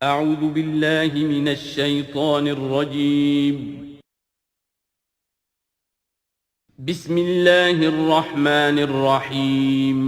أعوذ بالله من الشيطان الرجيم. بسم الله الرحمن الرحيم.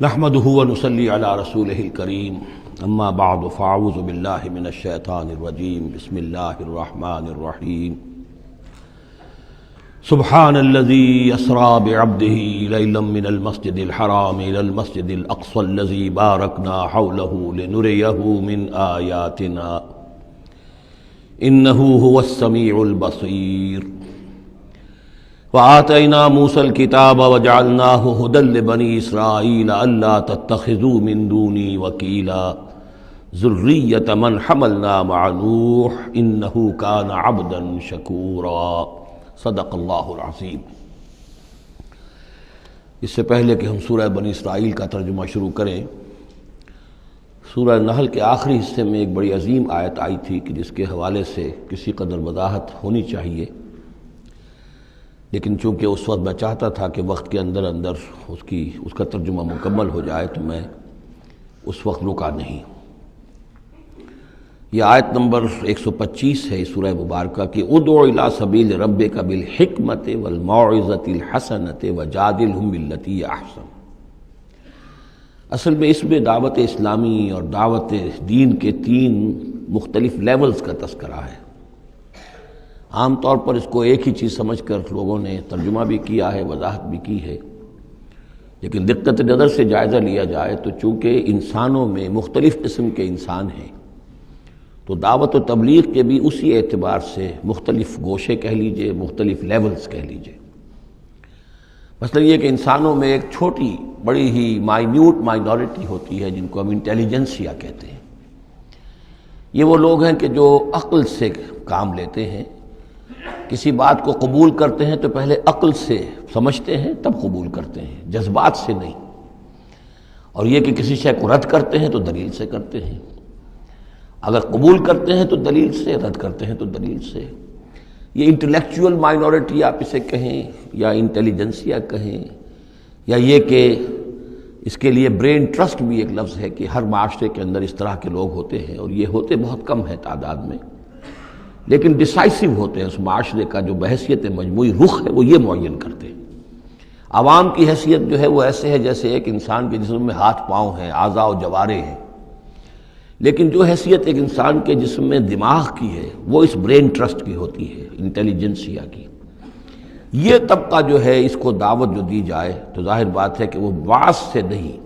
نحمده ونصلي على رسوله الكريم اما بعد فاعوذ بالله من الشيطان الرجيم بسم الله الرحمن الرحيم سبحان الذي يسرى بعبده ليلا من المسجد الحرام إلى المسجد الأقصى الذي باركنا حوله لنريه من آياتنا إنه هو السميع البصير وآتينا موسى الكتاب وجعلناه هدى لبني إسرائيل ألا تتخذوا من دوني وكيلا ذرية من حملنا مع نوح إنه كان عبدا شكورا صدق اللہ العظیم۔ اس سے پہلے کہ ہم سورہ بنی اسرائیل کا ترجمہ شروع کریں، سورہ نحل کے آخری حصے میں ایک بڑی عظیم آیت آئی تھی کہ جس کے حوالے سے کسی قدر وضاحت ہونی چاہیے، لیکن چونکہ اس وقت میں چاہتا تھا کہ وقت کے اندر اس کا ترجمہ مکمل ہو جائے تو میں اس وقت رکا نہیں۔ یہ آیت نمبر 125 ہے سورہ مبارکہ کی ادع الی سبیل ربک بالحکمت والموعظۃ الحسنۃ وجادلھم باللتی احسن۔ اصل میں اس میں دعوت اسلامی اور دعوت دین کے 3 مختلف لیولز کا تذکرہ ہے۔ عام طور پر اس کو ایک ہی چیز سمجھ کر لوگوں نے ترجمہ بھی کیا ہے، وضاحت بھی کی ہے، لیکن دقت نظر سے جائزہ لیا جائے تو چونکہ انسانوں میں مختلف قسم کے انسان ہیں تو دعوت و تبلیغ کے بھی اسی اعتبار سے مختلف گوشے کہہ لیجئے، مختلف لیولز کہہ لیجئے۔ مثلا یہ کہ انسانوں میں ایک چھوٹی بڑی ہی مائنیوٹ مائنورٹی ہوتی ہے جن کو ہم انٹیلیجنسیا کہتے ہیں۔ یہ وہ لوگ ہیں کہ جو عقل سے کام لیتے ہیں، کسی بات کو قبول کرتے ہیں تو پہلے عقل سے سمجھتے ہیں تب قبول کرتے ہیں، جذبات سے نہیں۔ اور یہ کہ کسی شے کو رد کرتے ہیں تو دلیل سے کرتے ہیں، اگر قبول کرتے ہیں تو دلیل سے، رد کرتے ہیں تو دلیل سے۔ یہ انٹلیکچوئل مائنورٹی آپ اسے کہیں یا انٹیلیجنسیا کہیں، یا یہ کہ اس کے لیے برین ٹرسٹ بھی ایک لفظ ہے کہ ہر معاشرے کے اندر اس طرح کے لوگ ہوتے ہیں، اور یہ ہوتے بہت کم ہیں تعداد میں، لیکن ڈیسائسو ہوتے ہیں۔ اس معاشرے کا جو بحیثیت مجموعی رخ ہے وہ یہ معین کرتے ہیں۔ عوام کی حیثیت جو ہے وہ ایسے ہے جیسے ایک انسان کے جسم میں ہاتھ پاؤں ہیں، اعضاء و جوارے ہیں، لیکن جو حیثیت ایک انسان کے جسم میں دماغ کی ہے وہ اس برین ٹرسٹ کی ہوتی ہے، انٹیلیجنسیا کی۔ یہ طبقہ جو ہے اس کو دعوت جو دی جائے تو ظاہر بات ہے کہ وہ واعظ سے نہیں،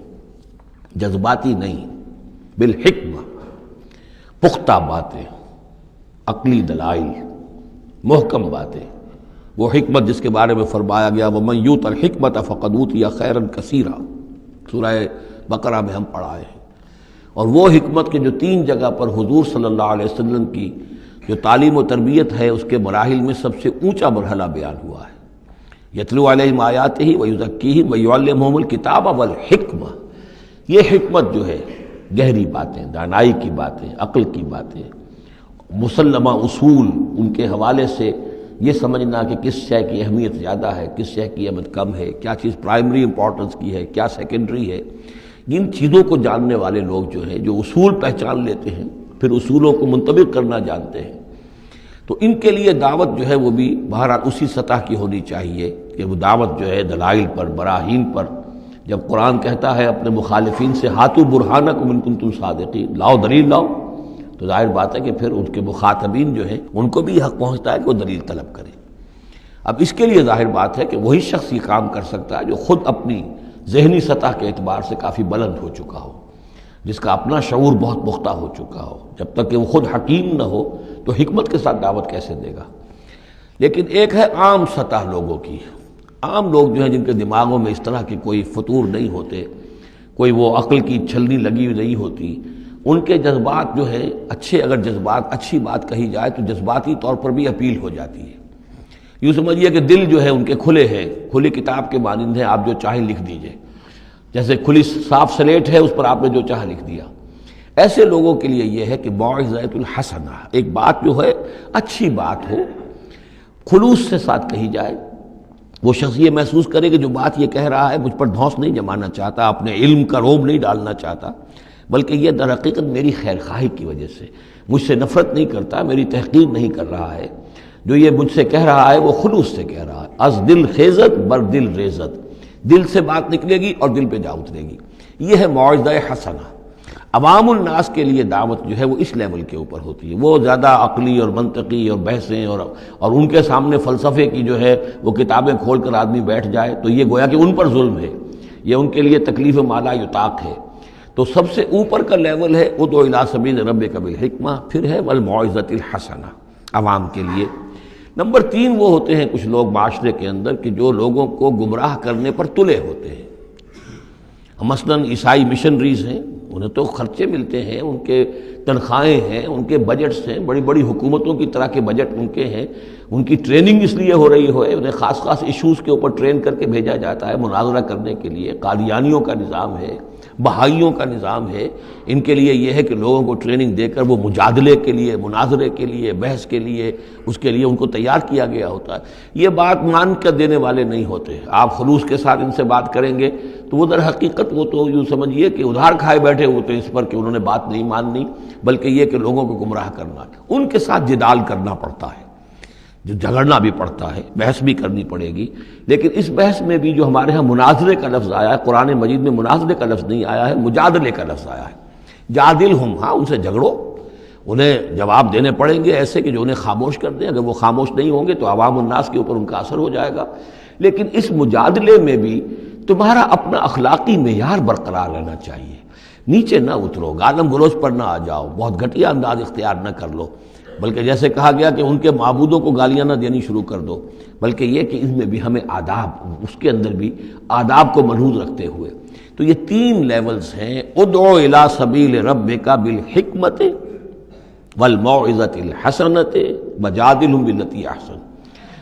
جذباتی نہیں، بالحکمہ، پختہ باتیں، عقلی دلائل، محکم باتیں، وہ حکمت جس کے بارے میں فرمایا گیا وَمَن یُؤْتَ الْحِکْمَةَ فَقَدْ أُوتِیَ خَیْرًا کَثِیرًا، سورہ بقرہ میں ہم پڑھائے ہیں۔ اور وہ حکمت کے جو 3 جگہ پر حضور صلی اللہ علیہ وسلم کی جو تعلیم و تربیت ہے اس کے مراحل میں سب سے اونچا مرحلہ بیان ہوا ہے، یتلو علیہم آیاتہ ویزکیہم ویعلمہم الکتاب والحکمہ۔ یہ حکمت جو ہے گہری باتیں، دانائی کی باتیں، عقل کی باتیں، مسلمہ اصول، ان کے حوالے سے یہ سمجھنا کہ کس شے کی اہمیت زیادہ ہے، کس شے کی اہمیت کم ہے، کیا چیز پرائمری امپورٹنس کی ہے، کیا سیکنڈری ہے، ان چیزوں کو جاننے والے لوگ جو ہیں، جو اصول پہچان لیتے ہیں، پھر اصولوں کو منطبق کرنا جانتے ہیں، تو ان کے لیے دعوت جو ہے وہ بھی بہرحال اسی سطح کی ہونی چاہیے کہ وہ دعوت جو ہے دلائل پر، براہین پر۔ جب قرآن کہتا ہے اپنے مخالفین سے ہاتوا برہانکم ان کنتم صادقین، لاؤ دلیل لاؤ، تو ظاہر بات ہے کہ پھر ان کے مخاطبین جو ہیں ان کو بھی حق پہنچتا ہے کہ وہ دلیل طلب کریں۔ اب اس کے لیے ظاہر بات ہے کہ وہی شخص یہ کام کر سکتا ہے جو خود اپنی ذہنی سطح کے اعتبار سے کافی بلند ہو چکا ہو، جس کا اپنا شعور بہت پختہ ہو چکا ہو۔ جب تک کہ وہ خود حکیم نہ ہو تو حکمت کے ساتھ دعوت کیسے دے گا؟ لیکن ایک ہے عام سطح لوگوں کی، عام لوگ جو ہیں جن کے دماغوں میں اس طرح کے کوئی فطور نہیں ہوتے، کوئی وہ عقل کی چھلنی لگی ہوئی نہیں ہوتی، ان کے جذبات جو ہیں اچھے، اگر جذبات اچھی بات کہی جائے تو جذباتی طور پر بھی اپیل ہو جاتی ہے۔ یوں سمجھیے کہ دل جو ہے ان کے کھلے ہیں، کھلی کتاب کے مانند ہیں، آپ جو چاہیں لکھ دیجئے، جیسے کھلی صاف سلیٹ ہے، اس پر آپ نے جو چاہا لکھ دیا۔ ایسے لوگوں کے لیے یہ ہے کہ موعظۃ الحسنہ، ایک بات جو ہے اچھی بات ہو، خلوص سے ساتھ کہی جائے، وہ شخص یہ محسوس کرے کہ جو بات یہ کہہ رہا ہے مجھ پر دھونس نہیں جمانا چاہتا، اپنے علم کا روب نہیں ڈالنا چاہتا، بلکہ یہ در حقیقت میری خیر خواہی کی وجہ سے، مجھ سے نفرت نہیں کرتا، میری تحقیر نہیں کر رہا ہے، جو یہ مجھ سے کہہ رہا ہے وہ خلوص سے کہہ رہا ہے۔ از دل خیزت بر دل ریزت، دل سے بات نکلے گی اور دل پہ جا اترے گی، یہ ہے موعظہ حسنہ۔ عوام الناس کے لیے دعوت جو ہے وہ اس لیول کے اوپر ہوتی ہے، وہ زیادہ عقلی اور منطقی اور بحثیں اور ان کے سامنے فلسفے کی جو ہے وہ کتابیں کھول کر آدمی بیٹھ جائے تو یہ گویا کہ ان پر ظلم ہے، یہ ان کے لیے تکلیف مالا یطاق ہے۔ تو سب سے اوپر کا لیول ہے ادع الی سبیل ربک بالحکمہ، پھر ہے والموعظۃ الحسنہ عوام کے لیے۔ نمبر 3 وہ ہوتے ہیں کچھ لوگ معاشرے کے اندر کہ جو لوگوں کو گمراہ کرنے پر تلے ہوتے ہیں۔ مثلاً عیسائی مشنریز ہیں، انہیں تو خرچے ملتے ہیں، ان کے تنخواہیں ہیں، ان کے بجٹس ہیں، بڑی بڑی حکومتوں کی طرح کے بجٹ ان کے ہیں، ان کی ٹریننگ اس لیے ہو رہی ہے، انہیں خاص خاص ایشوز کے اوپر ٹرین کر کے بھیجا جاتا ہے مناظرہ کرنے کے لیے۔ قادیانیوں کا نظام ہے، بہائیوں کا نظام ہے، ان کے لیے یہ ہے کہ لوگوں کو ٹریننگ دے کر وہ مجادلے کے لیے، مناظرے کے لیے، بحث کے لیے، اس کے لیے ان کو تیار کیا گیا ہوتا ہے۔ یہ بات مان کر دینے والے نہیں ہوتے، آپ خلوص کے ساتھ ان سے بات کریں گے تو وہ در حقیقت وہ تو یوں سمجھیے کہ ادھار کھائے بیٹھے ہوتے ہیں اس پر کہ انہوں نے بات نہیں ماننی، بلکہ یہ کہ لوگوں کو گمراہ کرنا، ان کے ساتھ جدال کرنا پڑتا ہے، جو جھگڑنا بھی پڑتا ہے، بحث بھی کرنی پڑے گی۔ لیکن اس بحث میں بھی جو ہمارے ہاں مناظرے کا لفظ آیا ہے، قرآن مجید میں مناظرے کا لفظ نہیں آیا ہے، مجادلے کا لفظ آیا ہے۔ جادلہم، ہاں ان سے جھگڑو، انہیں جواب دینے پڑیں گے ایسے کہ جو انہیں خاموش کر دیں، اگر وہ خاموش نہیں ہوں گے تو عوام الناس کے اوپر ان کا اثر ہو جائے گا۔ لیکن اس مجادلے میں بھی تمہارا اپنا اخلاقی معیار برقرار رہنا چاہیے، نیچے نہ اترو، گالم گلوچ پر نہ آ جاؤ، بہت گھٹیا انداز اختیار نہ کر لو، بلکہ جیسے کہا گیا کہ ان کے معبودوں کو گالیاں نہ دینی شروع کر دو، بلکہ یہ کہ اس میں بھی ہمیں آداب، اس کے اندر بھی آداب کو ملحوظ رکھتے ہوئے۔ تو یہ 3 لیولز ہیں، ادع الی سبیل ربک بالحکمۃ والموعظۃ الحسنۃ وجادلہم باللتی احسن۔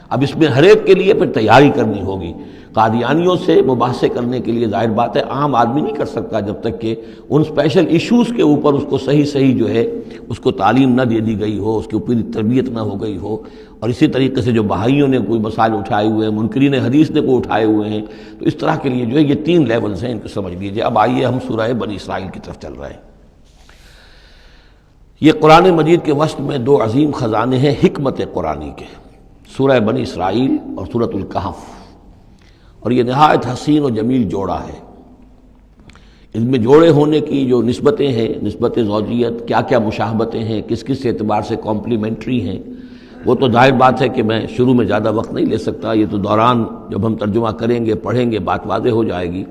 اب اس میں ہر ایک کے لیے پھر تیاری کرنی ہوگی۔ قادیانیوں سے مباحثے کرنے کے لیے ظاہر بات ہے عام آدمی نہیں کر سکتا جب تک کہ ان اسپیشل ایشوز کے اوپر اس کو صحیح جو ہے اس کو تعلیم نہ دے دی گئی ہو، اس کے اوپر تربیت نہ ہو گئی ہو۔ اور اسی طریقے سے جو بہائیوں نے کوئی مسائل اٹھائے ہوئے ہیں، منکرین حدیث نے کوئی اٹھائے ہوئے ہیں، تو اس طرح کے لیے جو ہے یہ 3 لیولز ہیں، ان کو سمجھ لیجیے۔ اب آئیے ہم سورہ بنی اسرائیل کی طرف چل رہے ہیں۔ یہ قرآن مجید کے وسط میں 2 عظیم خزانے ہیں حکمت قرآنی کے، سورہ بنی اسرائیل اور سورۃ الکہف، اور یہ نہایت حسین و جمیل جوڑا ہے۔ ان میں جوڑے ہونے کی جو نسبتیں ہیں، نسبت زوجیت، کیا کیا مشابہتیں ہیں، کس کس اعتبار سے کمپلیمنٹری ہیں، وہ تو ظاہر بات ہے کہ میں شروع میں زیادہ وقت نہیں لے سکتا، یہ تو دوران جب ہم ترجمہ کریں گے، پڑھیں گے، بات واضح ہو جائے گی۔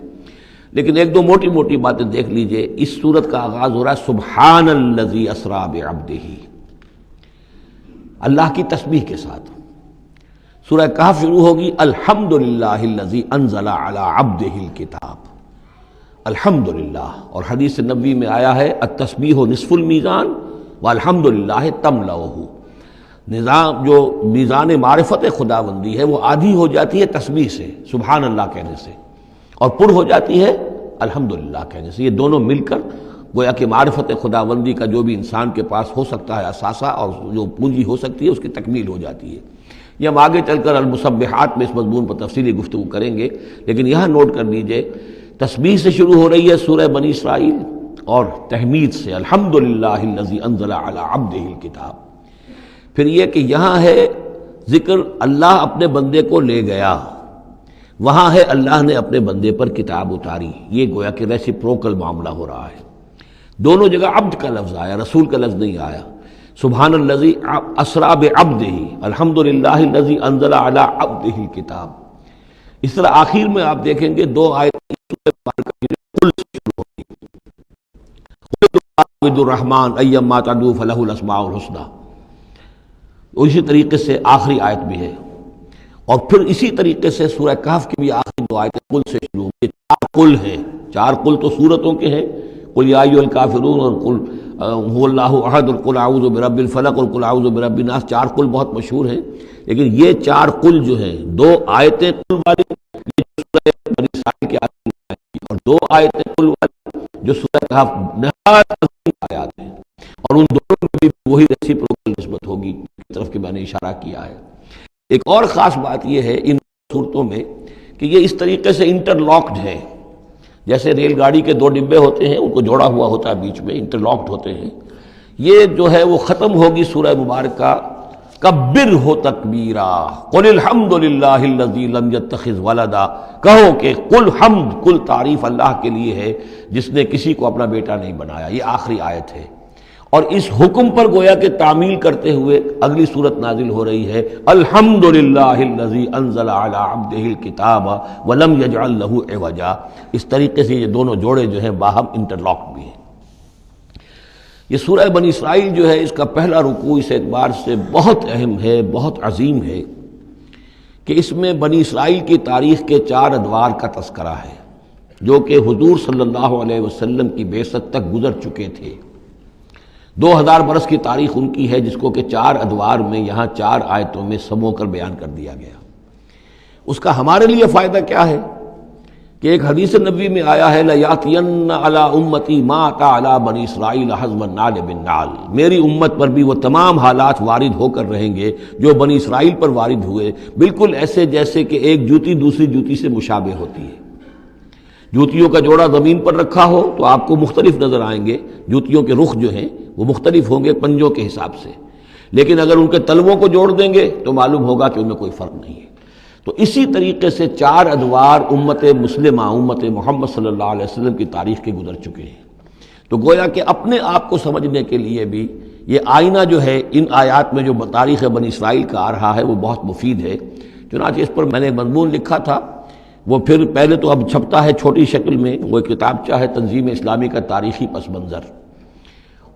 لیکن 1-2 موٹی موٹی باتیں دیکھ لیجئے۔ اس سورت کا آغاز ہو رہا ہے سبحان الذی اسریٰ بعبدہ، اللہ کی تسبیح کے ساتھ۔ سورہ کہف شروع ہوگی الحمدللہ الذی انزل علی عبدہ الکتاب، الحمدللہ، اور حدیث نبوی میں آیا ہے التسبیح نصف المیزان والحمدللہ تملؤہ، نظام جو میزان معرفت خداوندی ہے وہ آدھی ہو جاتی ہے تسبیح سے، سبحان اللہ کہنے سے، اور پر ہو جاتی ہے الحمدللہ کہنے سے۔ یہ دونوں مل کر گویا کہ معرفت خداوندی کا جو بھی انسان کے پاس ہو سکتا ہے اثاثہ اور جو پونجی ہو سکتی ہے اس کی تکمیل ہو جاتی ہے۔ یہ ہم آگے چل کر المسبحات میں اس مضمون پر تفصیلی گفتگو کریں گے، لیکن یہاں نوٹ کر لیجئے تسبیح سے شروع ہو رہی ہے سورہ بنی اسرائیل اور تحمید سے الحمدللہ الذی انزل علی عبدہ الکتاب۔ پھر یہ کہ یہاں ہے ذکر اللہ اپنے بندے کو لے گیا، وہاں ہے اللہ نے اپنے بندے پر کتاب اتاری، یہ گویا کہ ریسیپروکل معاملہ ہو رہا ہے۔ دونوں جگہ عبد کا لفظ آیا، رسول کا لفظ نہیں آیا۔ سبحان الذی اسریٰ بعبدہ، الحمدللہ الذی انزل علی عبدہ الکتاب۔ اس طرح آخر میں آپ دیکھیں گے 2 آیتیں قل سے شروع ہوگی، قل الرحمن ایما تدعوا فلہ الاسماء الحسنی، اسی طریقے سے آخری آیت بھی ہے۔ اور پھر اسی طریقے سے سورہ کہف کی بھی آخری 2 آیتیں قل سے شروع ہوگی۔ 4 قل ہیں، 4 قل تو سورتوں کے ہیں، قل یا ایھا الکافرون اور قل هو اللہ احد اور قل اعوذ برب الفلق اور قل اعوذ برب الناس، 4 قل بہت مشہور ہیں، لیکن یہ 4 قل جو ہیں 2 آیتیں قل والی یہ سورہ بنی اسرائیل کی آیات اور 2 آیتیں قل والی جو سورہ کہف نہایت عظیم آیات ہیں، اور ان دونوں میں بھی وہی ریسیپروکل نسبت ہوگی کی طرف کہ میں نے اشارہ کیا ہے۔ ایک اور خاص بات یہ ہے ان صورتوں میں کہ یہ اس طریقے سے انٹر لاکڈ ہے، جیسے ریل گاڑی کے 2 ڈبے ہوتے ہیں ان کو جوڑا ہوا ہوتا ہے بیچ میں، انٹر لاکڈ ہوتے ہیں۔ یہ جو ہے وہ ختم ہوگی سورہ مبارکہ کبر ہو تکبیرا، قل الحمد للہ الذی لم یتخذ ولدا، کہو کہ قل حمد، کل تعریف اللہ کے لیے ہے جس نے کسی کو اپنا بیٹا نہیں بنایا۔ یہ آخری آیت ہے، اور اس حکم پر گویا کہ تعمیل کرتے ہوئے اگلی صورت نازل ہو رہی ہے، الحمد للہ الذی انزل علی عبدہ الکتاب ولم یجعل لہ عوجا۔ اس طریقے سے یہ دونوں جوڑے جو ہیں باہم انٹر لاکڈ بھی ہیں۔ یہ سورہ بنی اسرائیل جو ہے اس کا پہلا رکوع اس اعتبار سے بہت اہم ہے، بہت عظیم ہے کہ اس میں بنی اسرائیل کی تاریخ کے 4 ادوار کا تذکرہ ہے جو کہ حضور صلی اللہ علیہ وسلم کی بعثت تک گزر چکے تھے۔ 2000 برس کی تاریخ ان کی ہے، جس کو کہ 4 ادوار میں یہاں 4 آیتوں میں سمو کر بیان کر دیا گیا۔ اس کا ہمارے لیے فائدہ کیا ہے کہ ایک حدیث نبوی میں آیا ہے لَيَأْتِيَنَّ عَلَىٰ أُمَّتِي مَا أَتَىٰ عَلَىٰ بَنِي إِسْرَائِيلَ حَزْوَ النَّعْلِ بِالنَّعْلِ، میری امت پر بھی وہ تمام حالات وارد ہو کر رہیں گے جو بنی اسرائیل پر وارد ہوئے، بالکل ایسے جیسے کہ ایک جوتی دوسری جوتی سے مشابہ ہوتی ہے۔ جوتیوں کا جوڑا زمین پر رکھا ہو تو آپ کو مختلف نظر آئیں گے، جوتیوں کے رخ جو ہیں وہ مختلف ہوں گے پنجوں کے حساب سے، لیکن اگر ان کے تلووں کو جوڑ دیں گے تو معلوم ہوگا کہ ان میں کوئی فرق نہیں ہے۔ تو اسی طریقے سے 4 ادوار امت مسلمہ، امت محمد صلی اللہ علیہ وسلم کی تاریخ کے گزر چکے ہیں۔ تو گویا کہ اپنے آپ کو سمجھنے کے لیے بھی یہ آئینہ جو ہے ان آیات میں جو تاریخ بنی اسرائیل کا آ رہا ہے وہ بہت مفید ہے۔ چنانچہ اس پر میں نے مضمون لکھا تھا، وہ پھر پہلے تو اب چھپتا ہے چھوٹی شکل میں، وہ کتابچہ ہے تنظیم اسلامی کا تاریخی پس منظر،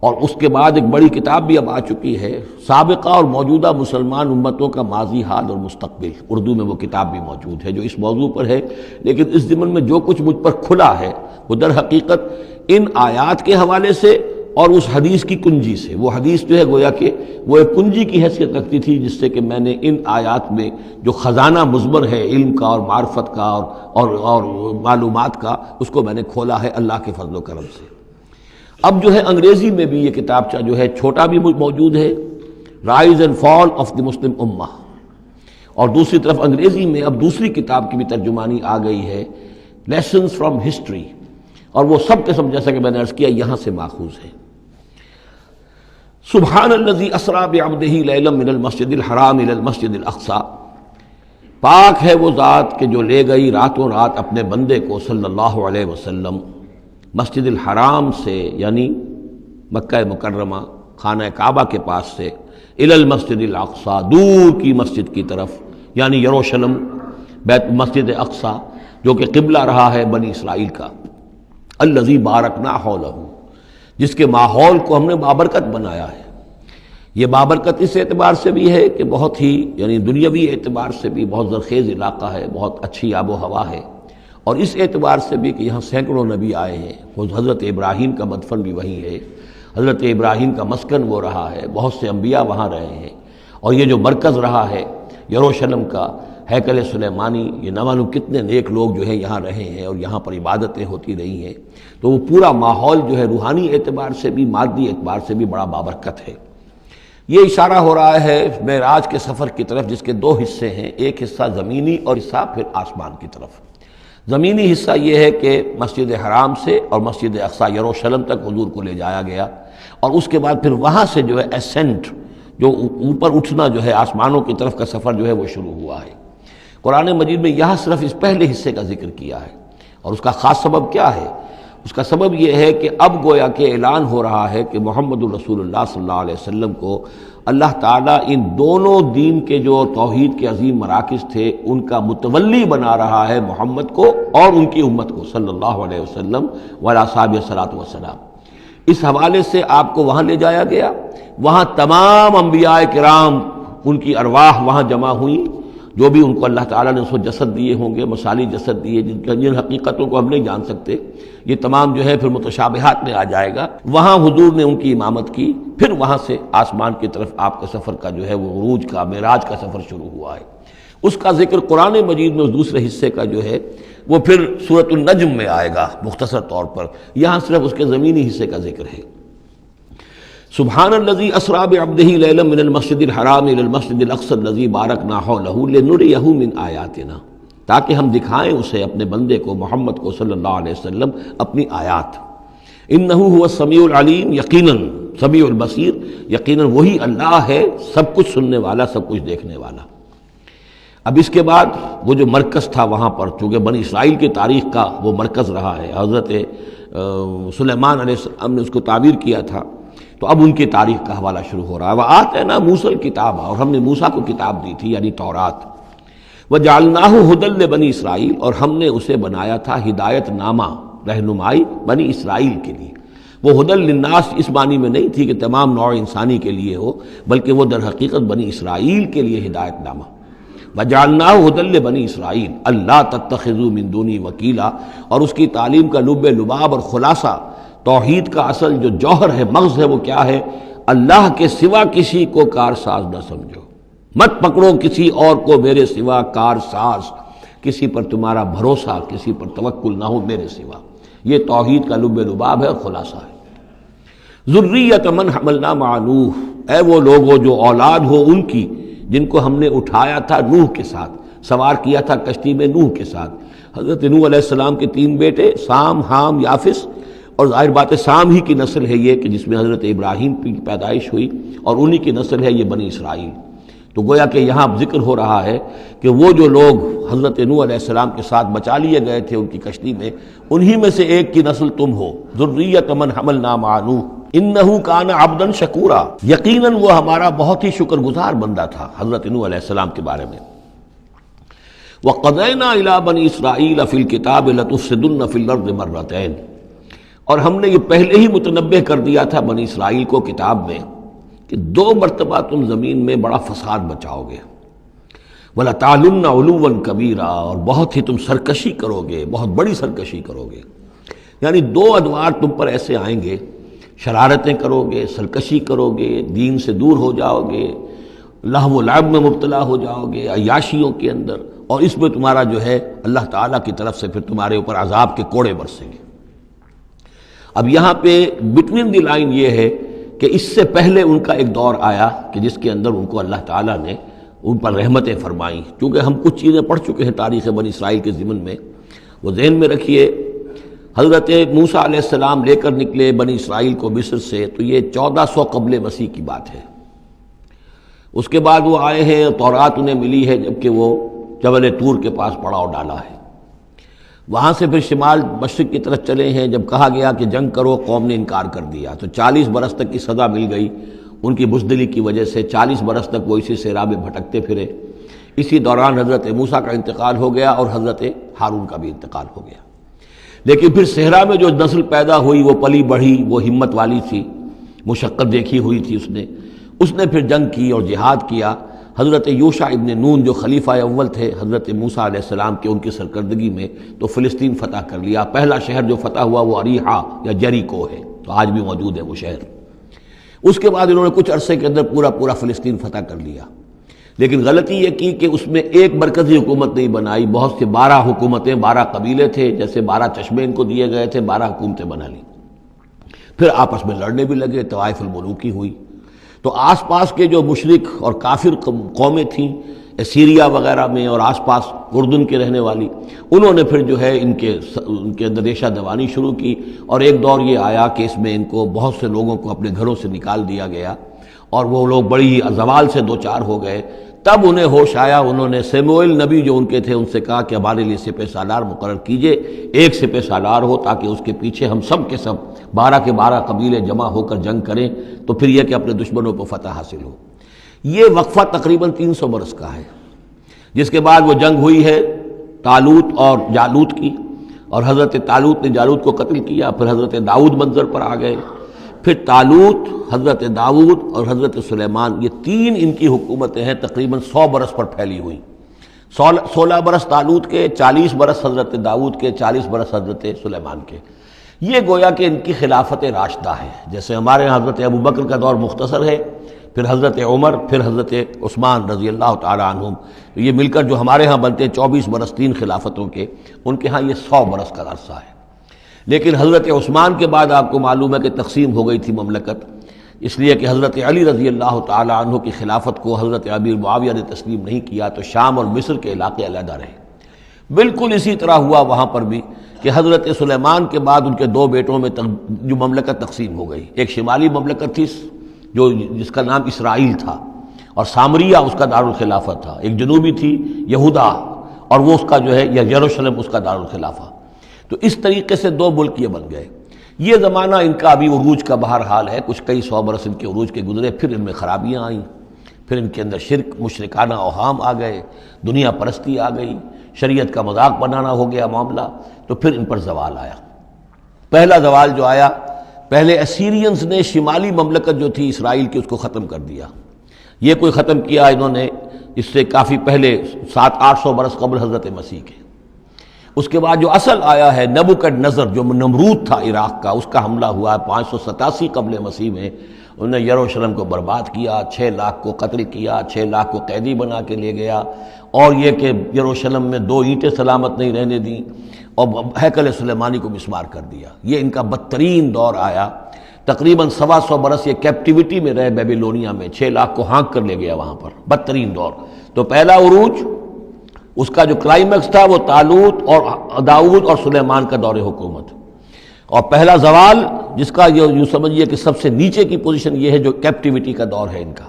اور اس کے بعد ایک بڑی کتاب بھی اب آ چکی ہے، سابقہ اور موجودہ مسلمان امتوں کا ماضی، حال اور مستقبل، اردو میں وہ کتاب بھی موجود ہے جو اس موضوع پر ہے۔ لیکن اس ضمن میں جو کچھ مجھ پر کھلا ہے وہ در حقیقت ان آیات کے حوالے سے اور اس حدیث کی کنجی سے، وہ حدیث جو ہے گویا کہ وہ ایک کنجی کی حیثیت رکھتی تھی جس سے کہ میں نے ان آیات میں جو خزانہ مضمر ہے علم کا اور معرفت کا اور معلومات کا، اس کو میں نے کھولا ہے اللہ کے فضل و کرم سے۔ اب جو ہے انگریزی میں بھی یہ کتابچہ جو ہے چھوٹا بھی موجود ہے، rise and fall of the Muslim امہ، اور دوسری طرف انگریزی میں اب دوسری کتاب کی بھی ترجمانی آ گئی ہے، لیسنز فرام ہسٹری، اور وہ سب کے سب جیسا کہ میں نے عرض کیا یہاں سے ماخوذ ہے۔ سبحان الذی اسریٰ بعبدہ لیلا من المسجد الحرام الی المسجد الاقصی، پاک ہے وہ ذات کہ جو لے گئی راتوں رات اپنے بندے کو صلی اللہ علیہ وسلم مسجد الحرام سے، یعنی مکہ مکرمہ خانہ کعبہ کے پاس سے، الی المسجد الاقصی، دور کی مسجد کی طرف، یعنی یروشلم، بیت مسجد اقصی جو کہ قبلہ رہا ہے بنی اسرائیل کا، الذی بارکنا حولہ، جس کے ماحول کو ہم نے بابرکت بنایا ہے۔ یہ بابرکت اس اعتبار سے بھی ہے کہ بہت ہی یعنی دنیاوی اعتبار سے بھی بہت زرخیز علاقہ ہے، بہت اچھی آب و ہوا ہے، اور اس اعتبار سے بھی کہ یہاں سینکڑوں نبی آئے ہیں، حضرت ابراہیم کا مدفن بھی وہیں ہے، حضرت ابراہیم کا مسکن وہ رہا ہے، بہت سے انبیاء وہاں رہے ہیں، اور یہ جو مرکز رہا ہے یروشلم کا، ہیکل سلیمانی، یہ نہ معلوم کتنے نیک لوگ جو ہیں یہاں رہے ہیں اور یہاں پر عبادتیں ہوتی رہی ہیں، تو وہ پورا ماحول جو ہے روحانی اعتبار سے بھی مادی اعتبار سے بھی بڑا بابرکت ہے۔ یہ اشارہ ہو رہا ہے معراج کے سفر کی طرف، جس کے 2 حصے ہیں، ایک حصہ زمینی اور حصہ پھر آسمان کی طرف۔ زمینی حصہ یہ ہے کہ مسجد حرام سے اور مسجد اقصی یروشلم تک حضور کو لے جایا گیا، اور اس کے بعد پھر وہاں سے جو ہے اسینٹ، جو اوپر اٹھنا جو ہے آسمانوں کی طرف کا سفر جو ہے وہ شروع ہوا ہے۔ قرآن مجید میں یہاں صرف اس پہلے حصے کا ذکر کیا ہے، اور اس کا خاص سبب کیا ہے؟ اس کا سبب یہ ہے کہ اب گویا کہ اعلان ہو رہا ہے کہ محمد الرسول اللہ صلی اللہ علیہ وسلم کو اللہ تعالیٰ ان دونوں دین کے جو توحید کے عظیم مراکز تھے ان کا متولی بنا رہا ہے، محمد کو اور ان کی امت کو صلی اللہ علیہ وسلم وعلیٰ صحابہ الصلاۃ والسلام۔ اس حوالے سے آپ کو وہاں لے جایا گیا، وہاں تمام انبیاء کرام ان کی ارواح وہاں جمع ہوئیں، جو بھی ان کو اللہ تعالیٰ نے اس وقت جسد دیے ہوں گے، مثالی جسد دیے جن حقیقتوں کو ہم نہیں جان سکتے، یہ تمام جو ہے پھر متشابہات میں آ جائے گا۔ وہاں حضور نے ان کی امامت کی، پھر وہاں سے آسمان کی طرف آپ کا سفر کا جو ہے وہ عروج کا، معراج کا سفر شروع ہوا ہے۔ اس کا ذکر قرآن مجید میں اس دوسرے حصے کا جو ہے وہ پھر سورۃ النجم میں آئے گا مختصر طور پر، یہاں صرف اس کے زمینی حصے کا ذکر ہے۔ سبحان الذی اسریٰ بعبدہ لیلا من المسجد الحرام الی المسجد الاقصی الذی بارکنا حولہ لنریہ من آیاتنا، تاکہ ہم دکھائیں اسے، اپنے بندے کو، محمد کو صلی اللہ علیہ وسلم، اپنی آیات۔ انہ هو السمیع العلیم، یقیناً سمیع البصیر، یقیناً وہی اللہ ہے سب کچھ سننے والا، سب کچھ دیکھنے والا۔ اب اس کے بعد وہ جو مرکز تھا وہاں پر، چونکہ بنی اسرائیل کی تاریخ کا وہ مرکز رہا ہے، حضرت سلیمان علیہ السلام نے اس کو تعبیر کیا تھا، تو اب ان کی تاریخ کا حوالہ شروع ہو رہا ہے۔ وَآتَيْنَا مُوسَى الْكِتَابَ، اور ہم نے موسیٰ کو کتاب دی تھی یعنی تورات۔ وَجَعَلْنَاهُ هُدًى لِبَنِي اسرائیل، اور ہم نے اسے بنایا تھا ہدایت نامہ، رہنمائی بنی اسرائیل کے لیے۔ وہ ہدى للناس اس معنی میں نہیں تھی کہ تمام نوع انسانی کے لیے ہو، بلکہ وہ در حقیقت بنی اسرائیل کے لیے ہدایت نامہ۔ وَجَعَلْنَاهُ هُدًى لِبَنِي اسرائیل أَلَّا تَتَّخِذُوا مِن دُونِي وَكِيلًا، اور اس کی تعلیم کا لب لباب اور خلاصہ، توحید کا اصل جو جوہر ہے، مغز ہے، وہ کیا ہے؟ اللہ کے سوا کسی کو کارساز نہ سمجھو، مت پکڑو کسی اور کو میرے سوا کارساز، کسی پر تمہارا بھروسہ، کسی پر توکل نہ ہو میرے سوا۔ یہ توحید کا لب لباب ہے اور خلاصہ ہے۔ ذریۃ من حملنا مع نوح، اے وہ لوگوں جو اولاد ہو ان کی جن کو ہم نے اٹھایا تھا نوح کے ساتھ، سوار کیا تھا کشتی میں نوح کے ساتھ۔ حضرت نوح علیہ السلام کے 3 بیٹے، سام، حام، یافس، اور ظاہر بات ہے سام ہی کی نسل ہے یہ کہ جس میں حضرت ابراہیم کی پیدائش ہوئی، اور انہی کی نسل ہے یہ بنی اسرائیل۔ تو گویا کہ یہاں ذکر ہو رہا ہے کہ وہ جو لوگ حضرت نوح علیہ السلام کے ساتھ بچا لیے گئے تھے ان کی کشتی میں، انہی میں سے ایک کی نسل تم ہو۔ ذریۃ من حملنا مع نوح انہ کان عبدا شکورا، یقیناً وہ ہمارا بہت ہی شکر گزار بندہ تھا، حضرت نوح علیہ السلام کے بارے میں۔ وقضینا الی بنی اسرائیل فی الکتاب لتفسدن فی الارض مرتین، اور ہم نے یہ پہلے ہی متنبہ کر دیا تھا بنی اسرائیل کو کتاب میں کہ 2 مرتبہ تم زمین میں بڑا فساد بچاؤ گے۔ وَلَتَعْلُنَّ عُلُوًّا كَبِيرًا، اور بہت ہی تم سرکشی کرو گے، بہت بڑی سرکشی کرو گے۔ یعنی 2 ادوار تم پر ایسے آئیں گے، شرارتیں کرو گے، سرکشی کرو گے، دین سے دور ہو جاؤ گے، لہو و لعب میں مبتلا ہو جاؤ گے، عیاشیوں کے اندر، اور اس میں تمہارا جو ہے اللہ تعالیٰ کی طرف سے پھر تمہارے اوپر عذاب کے کوڑے برسیں گے۔ اب یہاں پہ بٹوین دی لائن یہ ہے کہ اس سے پہلے ان کا ایک دور آیا کہ جس کے اندر ان کو اللہ تعالیٰ نے ان پر رحمتیں فرمائیں۔ چونکہ ہم کچھ چیزیں پڑھ چکے ہیں تاریخ بنی اسرائیل کے ضمن میں، وہ ذہن میں رکھیے۔ حضرت موسیٰ علیہ السلام لے کر نکلے بنی اسرائیل کو مصر سے، تو یہ 1400 قبل مسیح کی بات ہے۔ اس کے بعد وہ آئے ہیں، تورات انہیں ملی ہے جبکہ وہ جبل طور کے پاس پڑاؤ ڈالا ہے۔ وہاں سے پھر شمال مشرق کی طرف چلے ہیں، جب کہا گیا کہ جنگ کرو قوم نے انکار کر دیا، تو 40 برس تک کی سزا مل گئی ان کی بزدلی کی وجہ سے۔ 40 برس تک وہ اسی صحرا میں بھٹکتے پھرے۔ اسی دوران حضرت موسیٰ کا انتقال ہو گیا اور حضرت ہارون کا بھی انتقال ہو گیا۔ لیکن پھر صحرا میں جو نسل پیدا ہوئی وہ پلی بڑھی، وہ ہمت والی تھی، مشقت دیکھی ہوئی تھی اس نے پھر جنگ کی اور جہاد کیا۔ حضرت یوشع ابن نون جو خلیفہ اول تھے حضرت موسیٰ علیہ السلام کے، ان کی سرکردگی میں تو فلسطین فتح کر لیا۔ پہلا شہر جو فتح ہوا وہ اریحا یا جریکو ہے، تو آج بھی موجود ہے وہ شہر۔ اس کے بعد انہوں نے کچھ عرصے کے اندر پورا فلسطین فتح کر لیا، لیکن غلطی یہ کی کہ اس میں ایک مرکزی حکومت نہیں بنائی، بہت سے 12 حکومتیں، 12 قبیلے تھے، جیسے 12 چشمے ان کو دیے گئے تھے، 12 حکومتیں بنا لی۔ پھر آپس میں لڑنے بھی لگے، طوائف الملوکی ہوئی۔ تو آس پاس کے جو مشرک اور کافر قومیں تھیں سیریا وغیرہ میں اور آس پاس اردن کے رہنے والی، انہوں نے پھر جو ہے ان کے اندر ریشہ دوانی شروع کی، اور ایک دور یہ آیا کہ اس میں ان کو بہت سے لوگوں کو اپنے گھروں سے نکال دیا گیا، اور وہ لوگ بڑی زوال سے دوچار ہو گئے۔ تب انہیں ہوش آیا، انہوں نے سیموئیل نبی جو ان کے تھے ان سے کہا کہ ہمارے لیے سپہ سالار مقرر کیجئے، ایک سپہ سالار ہو تاکہ اس کے پیچھے ہم سب کے سب 12 کے 12 قبیلے جمع ہو کر جنگ کریں، تو پھر یہ کہ اپنے دشمنوں پر فتح حاصل ہو۔ یہ وقفہ تقریباً 300 برس کا ہے، جس کے بعد وہ جنگ ہوئی ہے طالوت اور جالوت کی، اور حضرت طالوت نے جالوت کو قتل کیا۔ پھر حضرت داؤد منظر پر آ گئے، پھر طالوت، حضرت داؤد اور حضرت سلیمان، یہ 3 ان کی حکومتیں ہیں تقریباً 100 برس پر پھیلی ہوئی۔ 16 برس طالوت کے، 40 برس حضرت داؤد کے، 40 برس حضرت سلیمان کے۔ یہ گویا کہ ان کی خلافت راشدہ ہے۔ جیسے ہمارے یہاں حضرت ابوبکر کا دور مختصر ہے، پھر حضرت عمر، پھر حضرت عثمان رضی اللہ تعالی عنہم، یہ مل کر جو ہمارے ہاں بنتے ہیں 24 برس 3 خلافتوں کے، ان کے ہاں یہ 100 برس کا عرصہ ہے۔ لیکن حضرت عثمان کے بعد آپ کو معلوم ہے کہ تقسیم ہو گئی تھی مملکت، اس لیے کہ حضرت علی رضی اللہ تعالی عنہ کی خلافت کو حضرت امیر معاویہ نے تسلیم نہیں کیا، تو شام اور مصر کے علاقے علیحدہ رہے۔ بالکل اسی طرح ہوا وہاں پر بھی کہ حضرت سلیمان کے بعد ان کے 2 بیٹوں میں جو مملکت تقسیم ہو گئی، ایک شمالی مملکت تھی جس کا نام اسرائیل تھا اور سامریہ اس کا دارالخلافہ تھا، ایک جنوبی تھی یہودا اور وہ اس کا جو ہے یا یروشلم اس کا دارالخلافہ۔ تو اس طریقے سے 2 ملک یہ بن گئے۔ یہ زمانہ ان کا ابھی عروج کا بہرحال ہے، کچھ کئی 100 برس ان کے عروج کے گزرے، پھر ان میں خرابیاں آئیں، پھر ان کے اندر شرک، مشرکانہ اوہام آ گئے، دنیا پرستی آ گئی، شریعت کا مذاق بنانا ہو گیا معاملہ، تو پھر ان پر زوال آیا۔ پہلا زوال جو آیا، پہلے اسیرینز نے شمالی مملکت جو تھی اسرائیل کی اس کو ختم کر دیا۔ یہ کوئی ختم کیا انہوں نے اس سے کافی پہلے 700-800 برس قبل حضرت مسیح کے۔ اس کے بعد جو اصل آیا ہے نبوکڈنضر جو نمرود تھا عراق کا، اس کا حملہ ہوا 587 قبل مسیح میں، انہوں نے یروشلم کو برباد کیا، 6 لاکھ کو قتل کیا، 6 لاکھ کو قیدی بنا کے لے گیا، اور یہ کہ یروشلم میں 2 اینٹیں سلامت نہیں رہنے دیں، اور ہیکل سلیمانی کو مسمار کر دیا۔ یہ ان کا بدترین دور آیا، تقریباً 125 برس یہ کیپٹیوٹی میں رہے بیبیلونیا میں، 6 لاکھ کو ہانک کر لے گیا وہاں پر، بدترین دور۔ تو پہلا عروج اس کا جو کلائمیکس تھا وہ طالوت اور داؤد اور سلیمان کا دور حکومت، اور پہلا زوال جس کا یوں سمجھیے کہ سب سے نیچے کی پوزیشن یہ ہے جو کیپٹیوٹی کا دور ہے ان کا۔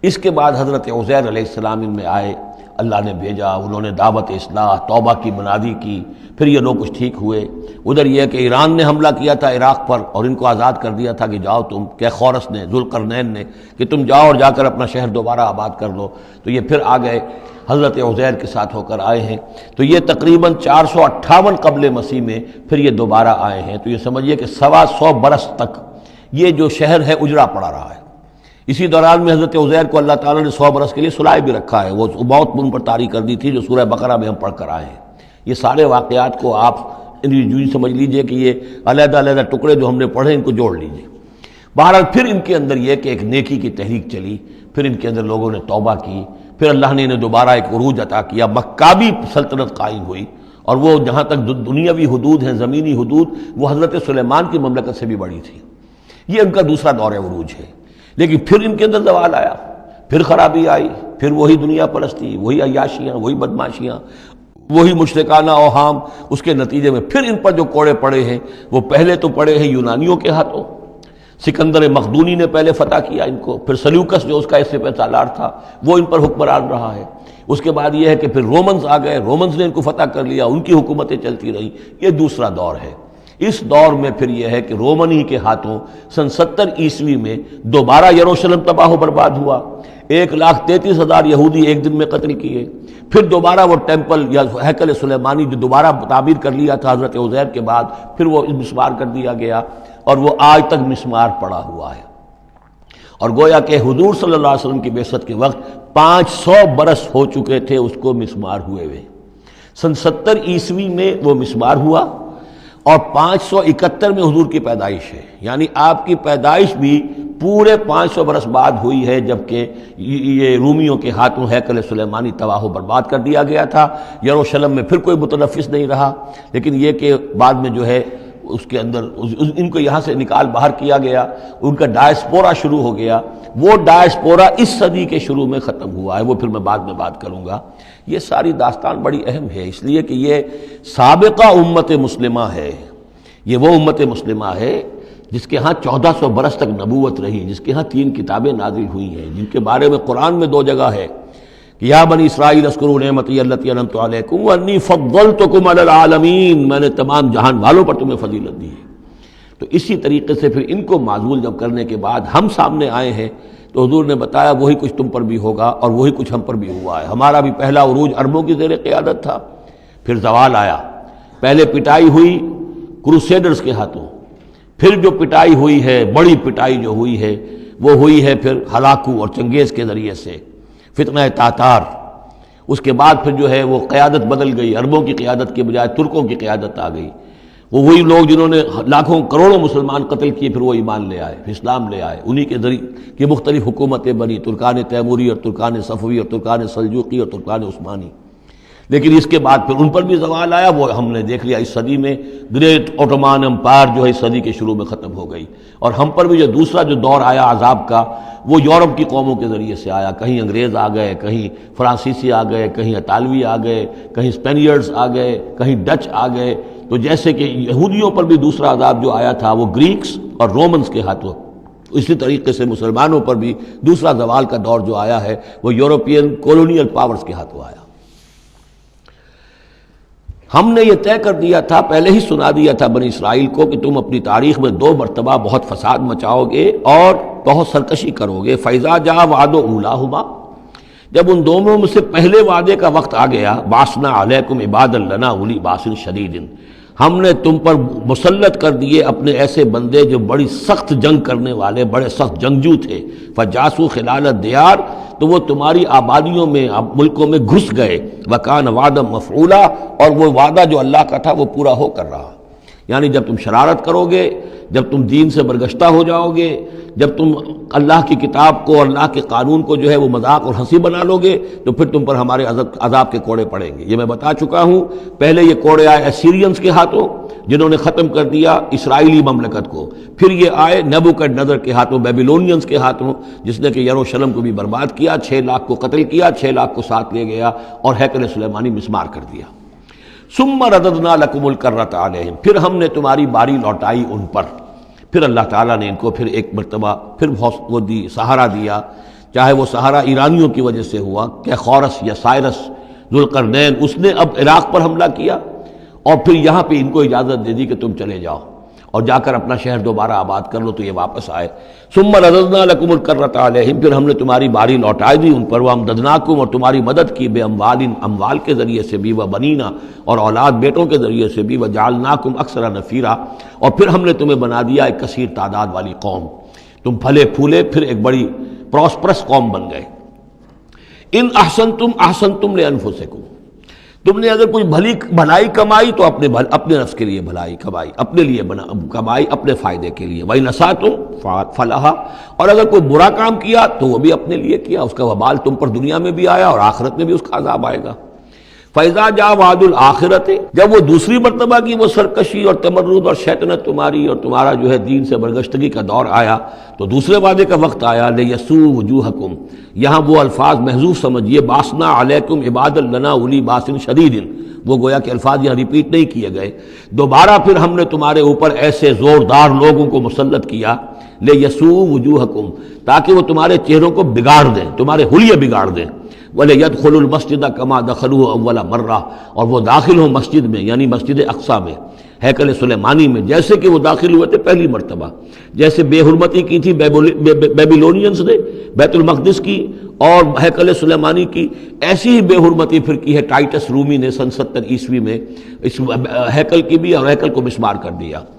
اس کے بعد حضرت عزیر علیہ السلام ان میں آئے، اللہ نے بھیجا، انہوں نے دعوت اصلاح توبہ کی منادی کی، پھر یہ لوگ کچھ ٹھیک ہوئے۔ ادھر یہ کہ ایران نے حملہ کیا تھا عراق پر اور ان کو آزاد کر دیا تھا کہ جاؤ تم، کہ خورس نے، ذوالقرنین نے، کہ تم جاؤ اور جا کر اپنا شہر دوبارہ آباد کر لو۔ تو یہ پھر آ گئے، حضرت عزیر کے ساتھ ہو کر آئے ہیں۔ تو یہ تقریباً 458 قبل مسیح میں پھر یہ دوبارہ آئے ہیں۔ تو یہ سمجھیے کہ 125 برس تک یہ جو شہر ہے اجڑا پڑا رہا ہے۔ اسی دوران میں حضرت عزیر کو اللہ تعالیٰ نے 100 برس کے لیے سلائے بھی رکھا ہے، وہ موت ان پر طاری کر دی تھی جو سورہ بقرہ میں ہم پڑھ کر آئے ہیں۔ یہ سارے واقعات کو آپ یوں سمجھ لیجئے کہ یہ علیحدہ علیحدہ ٹکڑے جو ہم نے پڑھے ان کو جوڑ لیجئے۔ بہرحال پھر ان کے اندر یہ کہ ایک نیکی کی تحریک چلی، پھر ان کے اندر لوگوں نے توبہ کی، پھر اللہ نے انہیں دوبارہ ایک عروج عطا کیا، مکابی سلطنت قائم ہوئی، اور وہ جہاں تک دنیاوی حدود ہیں، زمینی حدود، وہ حضرت سلیمان کی مملکت سے بھی بڑی تھی۔ یہ ان کا دوسرا دور عروج ہے۔ لیکن پھر ان کے اندر زوال آیا، پھر خرابی آئی، پھر وہی دنیا پرستی، وہی عیاشیاں، وہی بدماشیاں، وہی مشرکانہ اوہام۔ اس کے نتیجے میں پھر ان پر جو کوڑے پڑے ہیں وہ پہلے تو پڑے ہیں یونانیوں کے ہاتھوں، سکندر مقدونی نے پہلے فتح کیا ان کو، پھر سلیوکس جو اس کا اس پہ سالار تھا وہ ان پر حکمران رہا ہے۔ اس کے بعد یہ ہے کہ پھر رومنز آ گئے، رومنز نے ان کو فتح کر لیا، ان کی حکومتیں چلتی رہیں۔ یہ دوسرا دور ہے۔ اس دور میں پھر یہ ہے کہ رومنی کے ہاتھوں سن 70 عیسوی میں دوبارہ یروشلم تباہ و برباد ہوا، 1,33,000 یہودی ایک دن میں قتل کیے۔ پھر دوبارہ وہ ٹیمپل یا ہیکل سلیمانی جو دوبارہ تعمیر کر لیا تھا حضرت عزیر کے بعد، پھر وہ مسمار کر دیا گیا، اور وہ آج تک مسمار پڑا ہوا ہے۔ اور گویا کہ حضور صلی اللہ علیہ وسلم کی بعثت کے وقت 500 برس ہو چکے تھے اس کو مسمار ہوئے ہوئے۔ سن 70 عیسوی میں وہ مسمار ہوا، اور 571 میں حضور کی پیدائش ہے، یعنی آپ کی پیدائش بھی پورے 500 برس بعد ہوئی ہے، جبکہ یہ رومیوں کے ہاتھوں ہیکل سلیمانی تباہ و برباد کر دیا گیا تھا۔ یروشلم میں پھر کوئی متنفس نہیں رہا، لیکن یہ کہ بعد میں جو ہے اس کے اندر ان کو یہاں سے نکال باہر کیا گیا، ان کا ڈائسپورا شروع ہو گیا۔ وہ ڈائسپورا اس صدی کے شروع میں ختم ہوا ہے، وہ پھر میں بعد میں بات کروں گا۔ یہ ساری داستان بڑی اہم ہے، اس لیے کہ یہ سابقہ امت مسلمہ ہے۔ یہ وہ امت مسلمہ ہے جس کے ہاں 1400 برس تک نبوت رہی، جس کے ہاں 3 کتابیں نازل ہوئی ہیں، جن کے بارے میں قرآن میں 2 جگہ ہے کہ یا بنی اسرائیل اذکروا نعمتی التی انعمت علیکم وانی فضلتکم علی العالمین، میں نے تمام جہان والوں پر تمہیں فضیلت دی ہے۔ تو اسی طریقے سے پھر ان کو معزول جب کرنے کے بعد ہم سامنے آئے ہیں تو حضور نے بتایا وہی کچھ تم پر بھی ہوگا اور وہی کچھ ہم پر بھی ہوا ہے۔ ہمارا بھی پہلا عروج عربوں کی زیر قیادت تھا، پھر زوال آیا۔ پہلے پٹائی ہوئی کروسیڈرز کے ہاتھوں، پھر جو پٹائی ہوئی ہے، بڑی پٹائی جو ہوئی ہے وہ ہوئی ہے پھر ہلاکو اور چنگیز کے ذریعے سے، فتنہ تاتار، اس کے بعد پھر جو ہے وہ قیادت بدل گئی، عربوں کی قیادت کے بجائے ترکوں کی قیادت آ گئی. وہ وہی لوگ جنہوں نے لاکھوں کروڑوں مسلمان قتل کیے، پھر وہ ایمان لے آئے، اسلام لے آئے. انہی کے ذریعے کی مختلف حکومتیں بنی، ترکان تیموری اور ترکان صفوی اور ترکان سلجوقی اور ترکان عثمانی. لیکن اس کے بعد پھر ان پر بھی زوال آیا. وہ ہم نے دیکھ لیا اس صدی میں گریٹ اوٹومان امپائر جو ہے اس صدی کے شروع میں ختم ہو گئی. اور ہم پر بھی جو دوسرا جو دور آیا عذاب کا، وہ یورپ کی قوموں کے ذریعے سے آیا. کہیں انگریز آ گئے، کہیں فرانسیسی آ گئے، کہیں اطالوی آ گئے، کہیں اسپینیئرز آ گئے، کہیں ڈچ آ گئے. تو جیسے کہ یہودیوں پر بھی دوسرا عذاب جو آیا تھا وہ گریکس اور رومنز کے ہاتھوں، اسی طریقے سے مسلمانوں پر بھی دوسرا زوال کا دور جو آیا ہے وہ یورپین کولونیل پاورز کے ہاتھوں آیا. ہم نے یہ طے کر دیا تھا، پہلے ہی سنا دیا تھا بنی اسرائیل کو کہ تم اپنی تاریخ میں 2 مرتبہ بہت فساد مچاؤ گے اور بہت سرکشی کرو گے. فَإِذَا جَاءَ وَعْدُ أُولَاهُمَا، جب ان دونوں میں سے پہلے وعدے کا وقت آ گیا، بَعَثْنَا عَلَيْكُمْ عِبَادًا لَنَا أُولِي بَأْسٍ شَدِيدٍ، ہم نے تم پر مسلط کر دیے اپنے ایسے بندے جو بڑی سخت جنگ کرنے والے، بڑے سخت جنگجو تھے. فَجَاسُوا خِلَالَ الدِّيَارِ، تو وہ تمہاری آبادیوں میں، ملکوں میں گھس گئے. وَكَانَ وَعْدًا مَفْعُولًا، اور وہ وعدہ جو اللہ کا تھا وہ پورا ہو کر رہا. یعنی جب تم شرارت کرو گے، جب تم دین سے برگشتہ ہو جاؤ گے، جب تم اللہ کی کتاب کو، اللہ کے قانون کو جو ہے وہ مذاق اور ہنسی بنا لو گے، تو پھر تم پر ہمارے عذاب کے کوڑے پڑیں گے. یہ میں بتا چکا ہوں. پہلے یہ کوڑے آئے اسیرینز کے ہاتھوں جنہوں نے ختم کر دیا اسرائیلی مملکت کو. پھر یہ آئے نیبوکڈنیزر کے ہاتھوں، بیبیلونینز کے ہاتھوں، جس نے کہ یروشلم کو بھی برباد کیا، 6 لاکھ کو قتل کیا، 6 لاکھ کو ساتھ لے گیا اور ہیکل سلیمانی مسمار کر دیا. ثم رددنا لکم الکرۃ علیہم، پھر ہم نے تمہاری باری لوٹائی ان پر. پھر اللہ تعالیٰ نے ان کو پھر ایک مرتبہ پھر وہ دی سہارا دیا. چاہے وہ سہارا ایرانیوں کی وجہ سے ہوا کہ خورس یا سائرس ذوالقرنین، اس نے اب عراق پر حملہ کیا اور پھر یہاں پہ ان کو اجازت دے دی کہ تم چلے جاؤ اور جا کر اپنا شہر دوبارہ آباد کر لو. تو یہ واپس آئے. ثم رددنا لکم الکرۃ علیہم، پھر ہم نے تمہاری باری لوٹا دی ان پر. وامددناکم، اور تمہاری مدد کی، بے اموال کے ذریعے سے بھی، و بنینا، اور اولاد بیٹوں کے ذریعے سے بھی، وجعلناکم اکثر نفیرا، اور پھر ہم نے تمہیں بنا دیا ایک کثیر تعداد والی قوم. تم پھلے پھولے پھر ایک بڑی پراسپرس قوم بن گئے. ان احسنتم احسنتم لانفسکم، تم نے اگر کوئی بھلائی کمائی تو اپنے نفس کے لیے بھلائی کمائی، اپنے لیے کمائی، اپنے فائدے کے لیے. وَإِنْ أَسَأْتُمْ فَلَهَا، اور اگر کوئی برا کام کیا تو وہ بھی اپنے لیے کیا، اس کا وبال تم پر دنیا میں بھی آیا اور آخرت میں بھی اس کا عذاب آئے گا. فَإِذَا جَاءَ وَعْدُ الْآخِرَةِ، جب وہ دوسری مرتبہ کی وہ سرکشی اور تمرد اور شیطنت تمہاری اور تمہارا جو ہے دین سے برگشتگی کا دور آیا، تو دوسرے وعدے کا وقت آیا. لِيَسُوءُ وُجُوهَكُمْ، یہاں وہ الفاظ محذوف سمجھیے. بَعَثْنَا عَلَيْكُمْ عِبَادًا لَنَا أُولِي بَأْسٍ شَدِيدٍ، وہ گویا کہ الفاظ یہاں ریپیٹ نہیں کیے گئے. دوبارہ پھر ہم نے تمہارے اوپر ایسے زوردار لوگوں کو مسلط کیا. لِيَسُوءُ وُجُوهَكُمْ، تاکہ وہ تمہارے چہروں کو بگاڑ دیں، تمہارے حلیے بگاڑ دیں. وَلِيَدْخُلُوا الْمَسْجِدَ كَمَا دَخَلُوهُ أَوَّلَ مَرَّةٍ، اور وہ داخل ہوں مسجد میں، یعنی مسجد اقصیٰ میں، ہیکل سلیمانی میں، جیسے کہ وہ داخل ہوئے تھے پہلی مرتبہ. جیسے بے حرمتی کی تھی بیبیلونینز نے بیت المقدس کی اور ہیکل سلیمانی کی، ایسی ہی بے حرمتی پھر کی ہے ٹائٹس رومی نے سن 70 عیسوی میں اس ہیکل کی بھی، اور ہیکل کو مسمار کر دیا.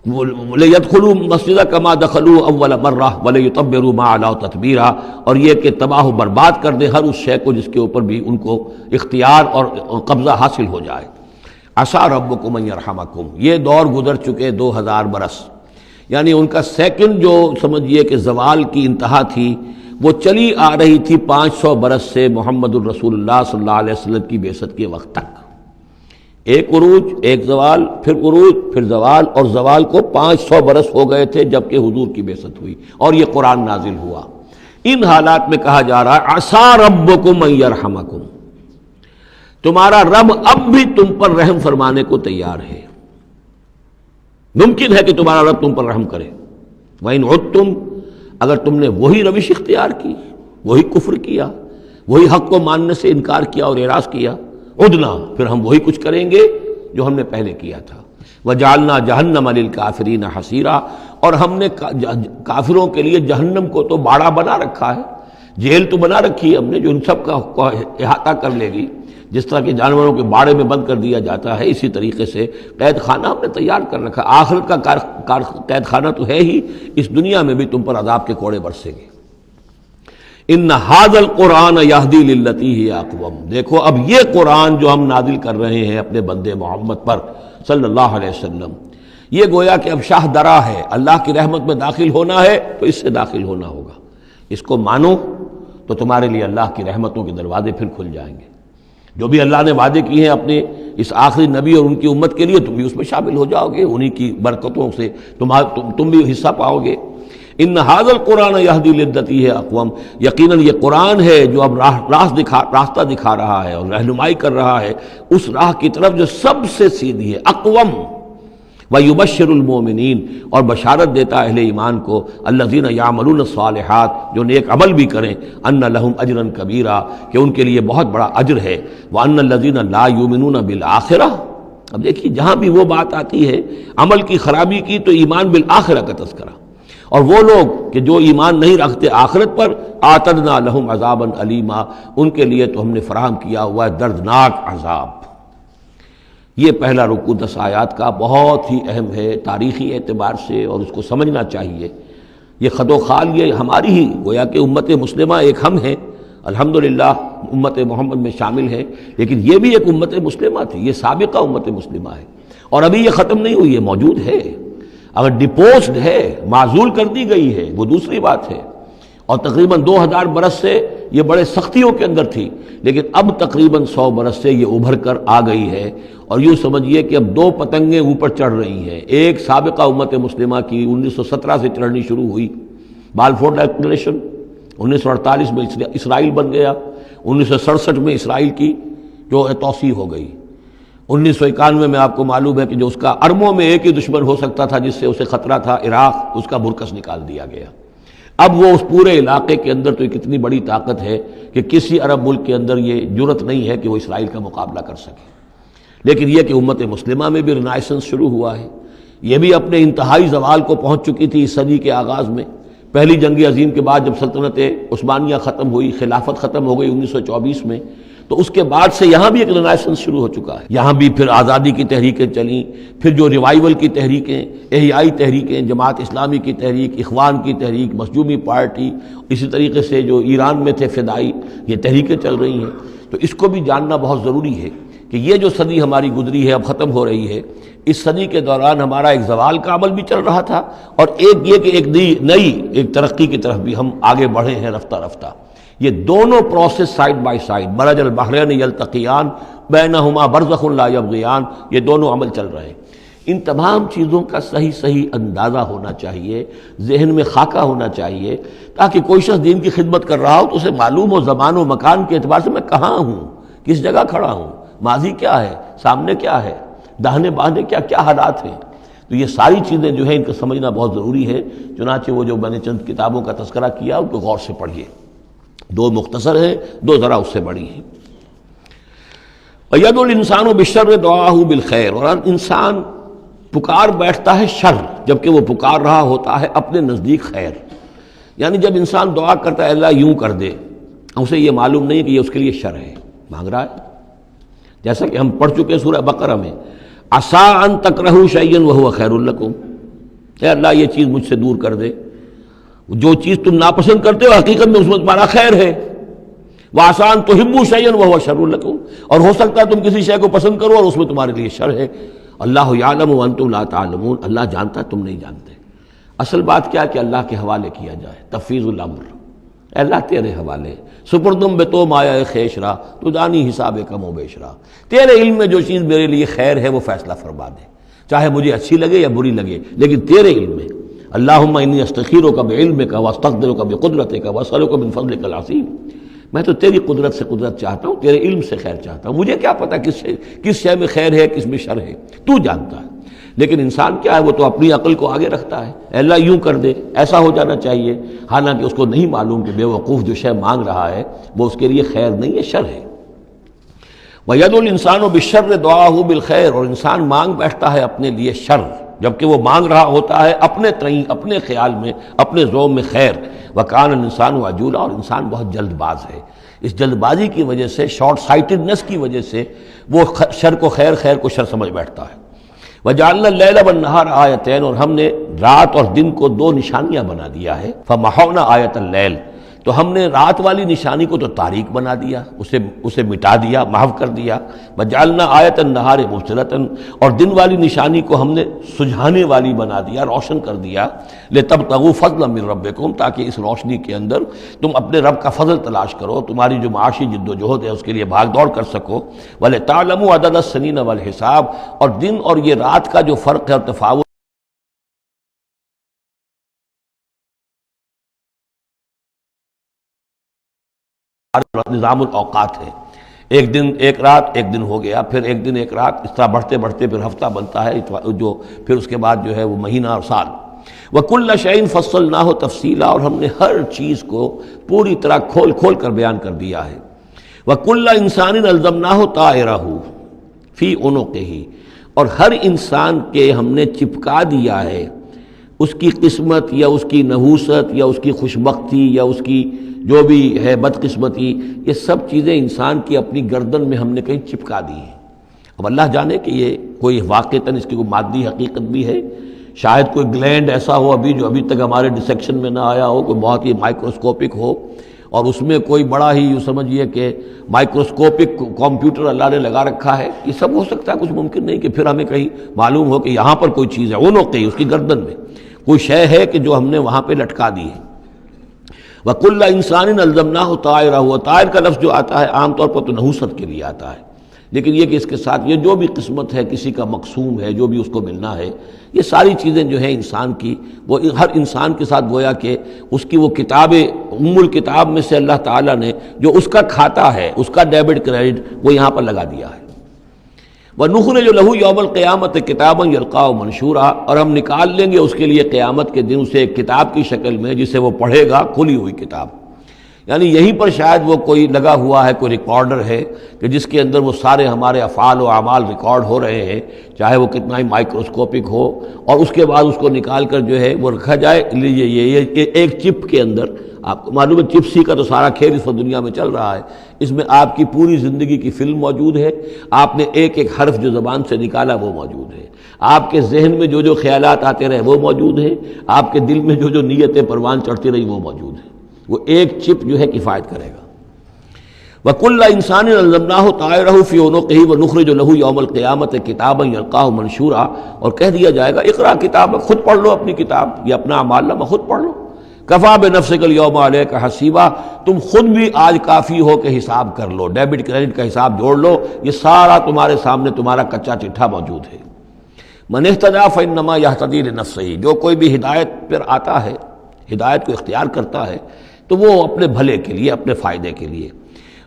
لِيَدْخُلُوا الْمَسْجِدَ كَمَا دَخَلُوهُ أَوَّلَ مَرَّةٍ وَلِيُتَبِّرُوا مَا عَلَوْا تَتْبِيرًا، اور یہ کہ تباہ و برباد کر دیں ہر اس شے کو جس کے اوپر بھی ان کو اختیار اور قبضہ حاصل ہو جائے. عَسَىٰ رَبُّكُمْ أَن يَرْحَمَكُمْ، یہ دور گزر چکے 2000 برس، یعنی ان کا سیکنڈ جو سمجھیے کہ زوال کی انتہا تھی وہ چلی آ رہی تھی 500 برس سے محمد الرسول اللہ صلی اللہ علیہ وسلم کی بعثت کے وقت تک. ایک عروج، ایک زوال، پھر عروج، پھر زوال، اور زوال کو 500 برس ہو گئے تھے جب کہ حضور کی بعثت ہوئی اور یہ قرآن نازل ہوا. ان حالات میں کہا جا رہا ہے عسیٰ ربکم ان یرحمکم، تمہارا رب اب بھی تم پر رحم فرمانے کو تیار ہے. ممکن ہے کہ تمہارا رب تم پر رحم کرے. وَإِنْ عُدْتُمْ، اگر تم نے وہی روش اختیار کی، وہی کفر کیا، وہی حق کو ماننے سے انکار کیا اور اعراض کیا، عدنا، پھر ہم وہی کچھ کریں گے جو ہم نے پہلے کیا تھا. وَجَعَلْنَا جَهَنَّمَ لِلْكَافِرِينَ حَصِيرًا، اور ہم نے کافروں کے لیے جہنم کو تو باڑا بنا رکھا ہے، جیل تو بنا رکھی ہے ہم نے جو ان سب کا احاطہ کر لے گی. جس طرح کہ جانوروں کے باڑے میں بند کر دیا جاتا ہے، اسی طریقے سے قید خانہ ہم نے تیار کر رکھا. آخرت کا قید خانہ تو ہے ہی، اس دنیا میں بھی تم پر عذاب کے کوڑے برسیں گے. ان ھذا القرآن یہدی للتی ہی اقوم، دیکھو اب یہ قرآن جو ہم نازل کر رہے ہیں اپنے بندے محمد پر صلی اللہ علیہ وسلم، یہ گویا کہ اب شاہ درا ہے، اللہ کی رحمت میں داخل ہونا ہے تو اس سے داخل ہونا ہوگا، اس کو مانو تو تمہارے لیے اللہ کی رحمتوں کے دروازے پھر کھل جائیں گے۔ جو بھی اللہ نے وعدے کیے ہیں اپنے اس آخری نبی اور ان کی امت کے لیے، تم بھی اس میں شامل ہو جاؤ گے، انہی کی برکتوں سے تم بھی حصہ پاؤ گے۔ ان ھذا القرآن یہدی للتی ہے اقوم، یقیناً یہ قرآن ہے جو اب راستہ دکھا رہا ہے اور رہنمائی کر رہا ہے اس راہ کی طرف جو سب سے سیدھی ہے، اقوم۔ وَيُبَشِّرُ الْمُؤْمِنِينَ، اور بشارت دیتا اہل ایمان کو، الَّذِينَ يَعْمَلُونَ الصَّالِحَاتِ، جو نیک عمل بھی کریں، أَنَّ لَهُمْ أَجْرًا كَبِيرًا، کہ ان کے لیے بہت بڑا اجر ہے، وَأَنَّ الَّذِينَ لَا يُؤْمِنُونَ بِالْآخِرَةِ۔ اب دیکھیے جہاں بھی وہ بات آتی ہے عمل کی خرابی کی تو ایمان بالآخرہ کا تذکرہ، اور وہ لوگ کہ جو ایمان نہیں رکھتے آخرت پر، اعتدنا لہم عذابا علیما، ان کے لیے تو ہم نے فراہم کیا ہوا ہے دردناک عذاب۔ یہ پہلا رکوع 10 آیات کا بہت ہی اہم ہے تاریخی اعتبار سے، اور اس کو سمجھنا چاہیے۔ یہ خد و خال یہ ہماری ہی گویا کہ امت مسلمہ ایک ہم ہیں، الحمدللہ امت محمد میں شامل ہے، لیکن یہ بھی ایک امت مسلمہ تھی، یہ سابقہ امت مسلمہ ہے، اور ابھی یہ ختم نہیں ہوئی ہے، موجود ہے۔ اگر ڈپوزڈ ہے، معزول کر دی گئی ہے، وہ دوسری بات ہے، اور تقریباً 2000 برس سے یہ بڑے سختیوں کے اندر تھی، لیکن اب تقریباً 100 برس سے یہ ابھر کر آ گئی ہے، اور یوں سمجھیے کہ اب 2 پتنگیں اوپر چڑھ رہی ہیں۔ ایک سابقہ امت مسلمہ کی 1917 سے چڑھنی شروع ہوئی، بالفور ڈکلریشن، 1948 میں اسرائیل بن گیا، 1967 میں اسرائیل کی جو توسیع ہو گئی، 1991 میں آپ کو معلوم ہے کہ جو اس کا اربوں میں ایک ہی دشمن ہو سکتا تھا جس سے اسے خطرہ تھا، عراق، اس کا برکس نکال دیا گیا۔ اب وہ اس پورے علاقے کے اندر تو کتنی بڑی طاقت ہے کہ کسی عرب ملک کے اندر یہ جرت نہیں ہے کہ وہ اسرائیل کا مقابلہ کر سکے۔ لیکن یہ کہ امت مسلمہ میں بھی رینائسنس شروع ہوا ہے، یہ بھی اپنے انتہائی زوال کو پہنچ چکی تھی اس صدی کے آغاز میں۔ پہلی جنگ عظیم کے بعد جب سلطنت عثمانیہ ختم ہوئی، خلافت ختم ہو گئی 1924 میں، تو اس کے بعد سے یہاں بھی ایک رینائسنس شروع ہو چکا ہے۔ یہاں بھی پھر آزادی کی تحریکیں چلیں، پھر جو ریوائیول کی تحریکیں، احیائی تحریکیں، جماعت اسلامی کی تحریک، اخوان کی تحریک، مخزومی پارٹی، اسی طریقے سے جو ایران میں تھے فدائی، یہ تحریکیں چل رہی ہیں۔ تو اس کو بھی جاننا بہت ضروری ہے کہ یہ جو صدی ہماری گزری ہے، اب ختم ہو رہی ہے، اس صدی کے دوران ہمارا ایک زوال کا عمل بھی چل رہا تھا، اور ایک یہ کہ ایک نئی ایک ترقی کی طرف بھی ہم آگے بڑھے ہیں رفتہ رفتہ۔ یہ دونوں پروسیس سائڈ بائی سائڈ، مرج البحرین یلتقیان بینہما برزخ لا یبغیان، یہ دونوں عمل چل رہے ہیں۔ ان تمام چیزوں کا صحیح اندازہ ہونا چاہیے، ذہن میں خاکہ ہونا چاہیے، تاکہ کوئی شخص دین کی خدمت کر رہا ہو تو اسے معلوم ہو زمان و مکان کے اعتبار سے میں کہاں ہوں، کس جگہ کھڑا ہوں، ماضی کیا ہے، سامنے کیا ہے، داہنے بائیں کیا حالات ہیں۔ تو یہ ساری چیزیں جو ہیں ان کو سمجھنا بہت ضروری ہے۔ چنانچہ وہ جو میں نے چند کتابوں کا تذکرہ کیا ان کو غور سے پڑھیے، 2 مختصر ہیں، 2 ذرا اس سے بڑی ہیں۔ وَيَدْعُو الْإِنسَانُ بِالشَّرِّ دُعَاءَهُ بِالْخَيْرِ، اور انسان پکار بیٹھتا ہے شر جبکہ وہ پکار رہا ہوتا ہے اپنے نزدیک خیر۔ یعنی جب انسان دعا کرتا ہے اللہ یوں کر دے، اسے یہ معلوم نہیں کہ یہ اس کے لیے شر ہے، مانگ رہا ہے۔ جیسا کہ ہم پڑھ چکے سورہ بقرہ میں، عسیٰ ان تکرہوا شیئا وہو خیر لکم، اے اللہ یہ چیز مجھ سے دور کر دے، جو چیز تم ناپسند کرتے ہو حقیقت میں اس میں تمہارا خیر ہے۔ وعسیٰ ان تحبوا شیئا وہو شر لکم، اور ہو سکتا ہے تم کسی شے کو پسند کرو اور اس میں تمہارے لیے شر ہے۔ اللہ یعلم وانتم لا تعلمون، اللہ جانتا ہے تم نہیں جانتے۔ اصل بات کیا ہے کہ اللہ کے حوالے کیا جائے، تفویض الامر، اے اللہ تیرے حوالے، سپردم بے تو مایا خیش را تو دانی حساب کم و بیش را، تیرے علم میں جو چیز میرے لیے خیر ہے وہ فیصلہ فرما دے، چاہے مجھے اچھی لگے یا بری لگے، لیکن تیرے علم میں۔ اللہم انی استخیرک بعلمک واستقدرک بقدرتک واسألک من فضلک العظیم، میں تو تیری قدرت سے قدرت چاہتا ہوں، تیرے علم سے خیر چاہتا ہوں، مجھے کیا پتا کس شے میں خیر ہے کس میں شر ہے، تو جانتا ہے۔ لیکن انسان کیا ہے، وہ تو اپنی عقل کو آگے رکھتا ہے، اے اللہ یوں کر دے، ایسا ہو جانا چاہیے، حالانکہ اس کو نہیں معلوم کہ بے وقوف جو شے مانگ رہا ہے وہ اس کے لیے خیر نہیں ہے، شر ہے۔ وَيَدْعُو الْإِنسَانُ بِالشَّرِّ دُعَاءَهُ بِالْخَيْرِ، اور انسان مانگ بیٹھتا ہے اپنے لیے شر جبکہ وہ مانگ رہا ہوتا ہے اپنے تئیں، اپنے خیال میں، اپنے ذوق میں خیر۔ وَكَانَ الْإِنسَانُ عَجُولًا، اور انسان بہت جلد باز ہے، اس جلد بازی کی وجہ سے، شارٹ سائٹڈنس کی وجہ سے وہ شر کو خیر، خیر کو شر سمجھ بیٹھتا ہے۔ وَجَعَلْنَا اللَّيْلَ وَالنَّهَارَ آیَتَيْنِ، اور ہم نے رات اور دن کو 2 نشانیاں بنا دیا ہے۔ فَمَحَوْنَا آیَةَ اللَّيْلِ، تو ہم نے رات والی نشانی کو تو تاریک بنا دیا، اسے مٹا دیا، محو کر دیا. وجعلنا آیۃ النہار مبصرۃ، اور دن والی نشانی کو ہم نے سجھانے والی بنا دیا، روشن کر دیا. لتبتغوا فضلا من ربکم، تاکہ اس روشنی کے اندر تم اپنے رب کا فضل تلاش کرو، تمہاری جو معاشی جد و جہد ہے اس کے لیے بھاگ دوڑ کر سکو. ولتعلموا عدد السنین والحساب، اور دن اور یہ رات کا جو فرق ہے اور تفاوت نظام الاوقات ہے. ایک دن ایک رات ایک دن ہو گیا، پھر ایک دن ایک رات، اس طرح بڑھتے بڑھتے پھر ہفتہ بنتا ہے، جو پھر اس کے بعد جو ہے وہ مہینہ اور سال. وَكُلَّ شَيْءٍ فَصَّلْنَاهُ تَفْصِيلًا، اور ہم نے ہر چیز کو پوری طرح کھول کھول کر بیان کر دیا ہے. وَكُلَّ إِنسَانٍ أَلْزَمْنَاهُ طَائِرَهُ فِي عُنُقِهِ، اور ہر انسان کے ہم نے چپکا دیا ہے اس کی قسمت یا اس کی نحوست یا اس کی خوشبختی یا اس کی جو بھی ہے بدقسمتی، یہ سب چیزیں انسان کی اپنی گردن میں ہم نے کہیں چپکا دی ہیں. اب اللہ جانے کہ یہ کوئی واقعتاً اس کی کوئی مادی حقیقت بھی ہے، شاید کوئی گلینڈ ایسا ہو ابھی جو ابھی تک ہمارے ڈسیکشن میں نہ آیا ہو، کوئی بہت ہی مائکروسکوپک ہو، اور اس میں کوئی بڑا ہی یوں سمجھیے کہ مائکروسکوپک کمپیوٹر اللہ نے لگا رکھا ہے. یہ سب ہو سکتا ہے، کچھ ممکن نہیں کہ پھر ہمیں کہیں معلوم ہو کہ یہاں پر کوئی چیز ہے، وہ نوقی اس کی گردن میں کوئی شے ہے کہ جو ہم نے وہاں پہ لٹکا دی ہے. وَكُلَّ إِنسَانٍ أَلْزَمْنَاهُ طَائِرَهُ، طائر کا لفظ جو آتا ہے عام طور پر تو نحوست کے لیے آتا ہے، لیکن یہ کہ اس کے ساتھ یہ جو بھی قسمت ہے، کسی کا مقسوم ہے، جو بھی اس کو ملنا ہے، یہ ساری چیزیں جو ہیں انسان کی، وہ ہر انسان کے ساتھ گویا کہ اس کی وہ کتاب ام الکتاب میں سے اللہ تعالیٰ نے جو اس کا کھاتا ہے، اس کا ڈیبٹ کریڈٹ وہ یہاں پر لگا دیا ہے. وَنُخْرِجُ لَهُ يَوْمَ الْقِيَامَةِ كِتَابًا يَلْقَاهُ مَنشُورًا، اور ہم نکال لیں گے اس کے لیے قیامت کے دن اسے ایک کتاب کی شکل میں جسے وہ پڑھے گا، کھلی ہوئی کتاب. یعنی یہیں پر شاید وہ کوئی لگا ہوا ہے، کوئی ریکارڈر ہے کہ جس کے اندر وہ سارے ہمارے افعال و اعمال ریکارڈ ہو رہے ہیں، چاہے وہ کتنا ہی مائکروسکوپک ہو، اور اس کے بعد اس کو نکال کر جو ہے وہ رکھا جائے. یہ ایک چپ کے اندر، آپ کو معلوم ہے چپسی کا تو سارا کھیل اس وقت دنیا میں چل رہا ہے، اس میں آپ کی پوری زندگی کی فلم موجود ہے، آپ نے ایک ایک حرف جو زبان سے نکالا وہ موجود ہے، آپ کے ذہن میں جو جو خیالات آتے رہے وہ موجود ہے، آپ کے دل میں جو جو نیتیں پروان چڑھتی رہی وہ موجود ہے. وہ ایک چپ جو ہے کفایت کرے گا. وَكُلَّ إِنسَانٍ أَلْزَمْنَاهُ طَائِرَهُ فِي عُنُقِهِ وَنُخْرِجُ لَهُ يَوْمَ الْقِيَامَةِ كِتَابًا يَلْقَاهُ مَنشُورًا، اور کہہ دیا جائے گا اقرا کتابک، خود پڑھ لو اپنی کتاب، یہ اپنا اعمال نامہ خود پڑھ لو. کفا بنفسک اليوم علیک حسیبا، تم خود بھی آج کافی ہو کہ حساب کر لو، ڈیبٹ کریڈٹ کا حساب جوڑ لو، یہ سارا تمہارے سامنے تمہارا کچا چٹھا موجود ہے. من اہتدی فانما یہتدی لنفسہ، جو کوئی بھی ہدایت پر آتا ہے، ہدایت کو اختیار کرتا ہے تو وہ اپنے بھلے کے لیے، اپنے فائدے کے لیے.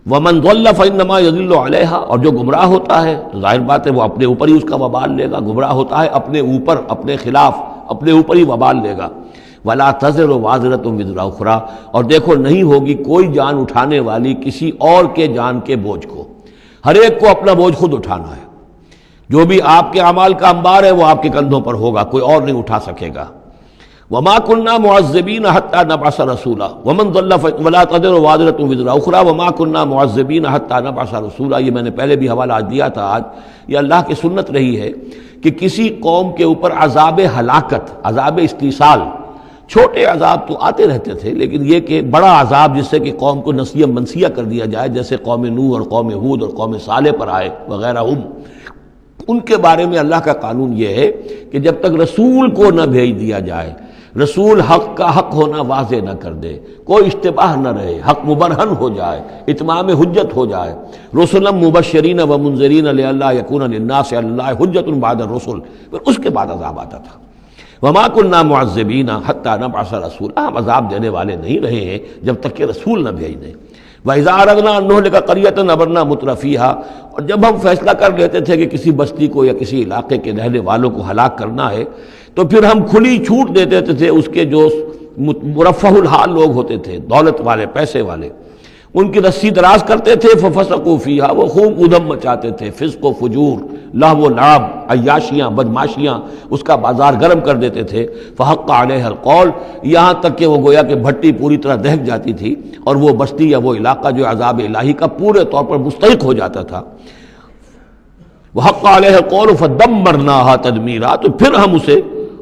ومن ضل فانما یضل علیہا، اور جو گمراہ ہوتا ہے تو ظاہر بات ہے وہ اپنے اوپر ہی اس کا وبال لے گا، گمراہ ہوتا ہے اپنے اوپر، اپنے خلاف، اپنے اوپر ہی وبال لے گا. ولا تزر وازرۃ وزر اخری، اور دیکھو نہیں ہوگی کوئی جان اٹھانے والی کسی اور کے جان کے بوجھ کو، ہر ایک کو اپنا بوجھ خود اٹھانا ہے. جو بھی آپ کے اعمال کا انبار ہے وہ آپ کے کندھوں پر ہوگا، کوئی اور نہیں اٹھا سکے گا. وما كنا معذبين حتى نبعث رسولا ومن ضل ولا تزر وازرة وزر اخرى وما كنا معذبين حتى نبعث رسولا. یہ میں نے پہلے بھی حوالہ دیا تھا. آج یہ اللہ کی سنت رہی ہے کہ کسی قوم کے اوپر عذاب ہلاکت، عذاب استیصال، چھوٹے عذاب تو آتے رہتے تھے، لیکن یہ کہ بڑا عذاب جس سے کہ قوم کو نسیہ منسیہ کر دیا جائے، جیسے قوم نوح اور قوم ہود اور قوم صالح پر آئے وغیرہ، ان کے بارے میں اللہ کا قانون یہ ہے کہ جب تک رسول کو نہ بھیج دیا جائے، رسول حق کا حق ہونا واضح نہ کر دے، کوئی اشتباہ نہ رہے، حق مبرہن ہو جائے، اتمام حجت ہو جائے. رسلا مبشرین و منذرین لئلا یکون للناس علی اللہ حجت بعد الرسل، پھر اس کے بعد عذاب آتا تھا. وما كنا معذبین حتی نبعث رسولا، ہم عذاب دینے والے نہیں رہے ہیں جب تک کہ رسول نہ بھیج دیں. وَإِذَا أَرَدْنَا أَن نُهْلِكَ قَرْيَةً أَمَرْنَا مُتْرَفِيهَا، اور جب ہم فیصلہ کر لیتے تھے کہ کسی بستی کو یا کسی علاقے کے رہنے والوں کو ہلاک کرنا ہے تو پھر ہم کھلی چھوٹ دے دیتے تھے اس کے جو مرفہ الحال لوگ ہوتے تھے، دولت والے، پیسے والے، ان کی رسی دراز کرتے تھے. فَفَسَقُوا فِيهَا، وہ خوب ادھم مچاتے تھے، فسق و فجور، لہو و لعب، عیاشیاں، بدماشیاں، اس کا بازار گرم کر دیتے تھے. فحق علیہ القول، یہاں تک کہ وہ گویا کہ بھٹی پوری طرح دہک جاتی تھی اور وہ بستی یا وہ علاقہ جو عذاب الہی کا پورے طور پر مستحق ہو جاتا تھا. وحق علیہ القول فدمرناها تدمیرا، تو پھر ہم اسے،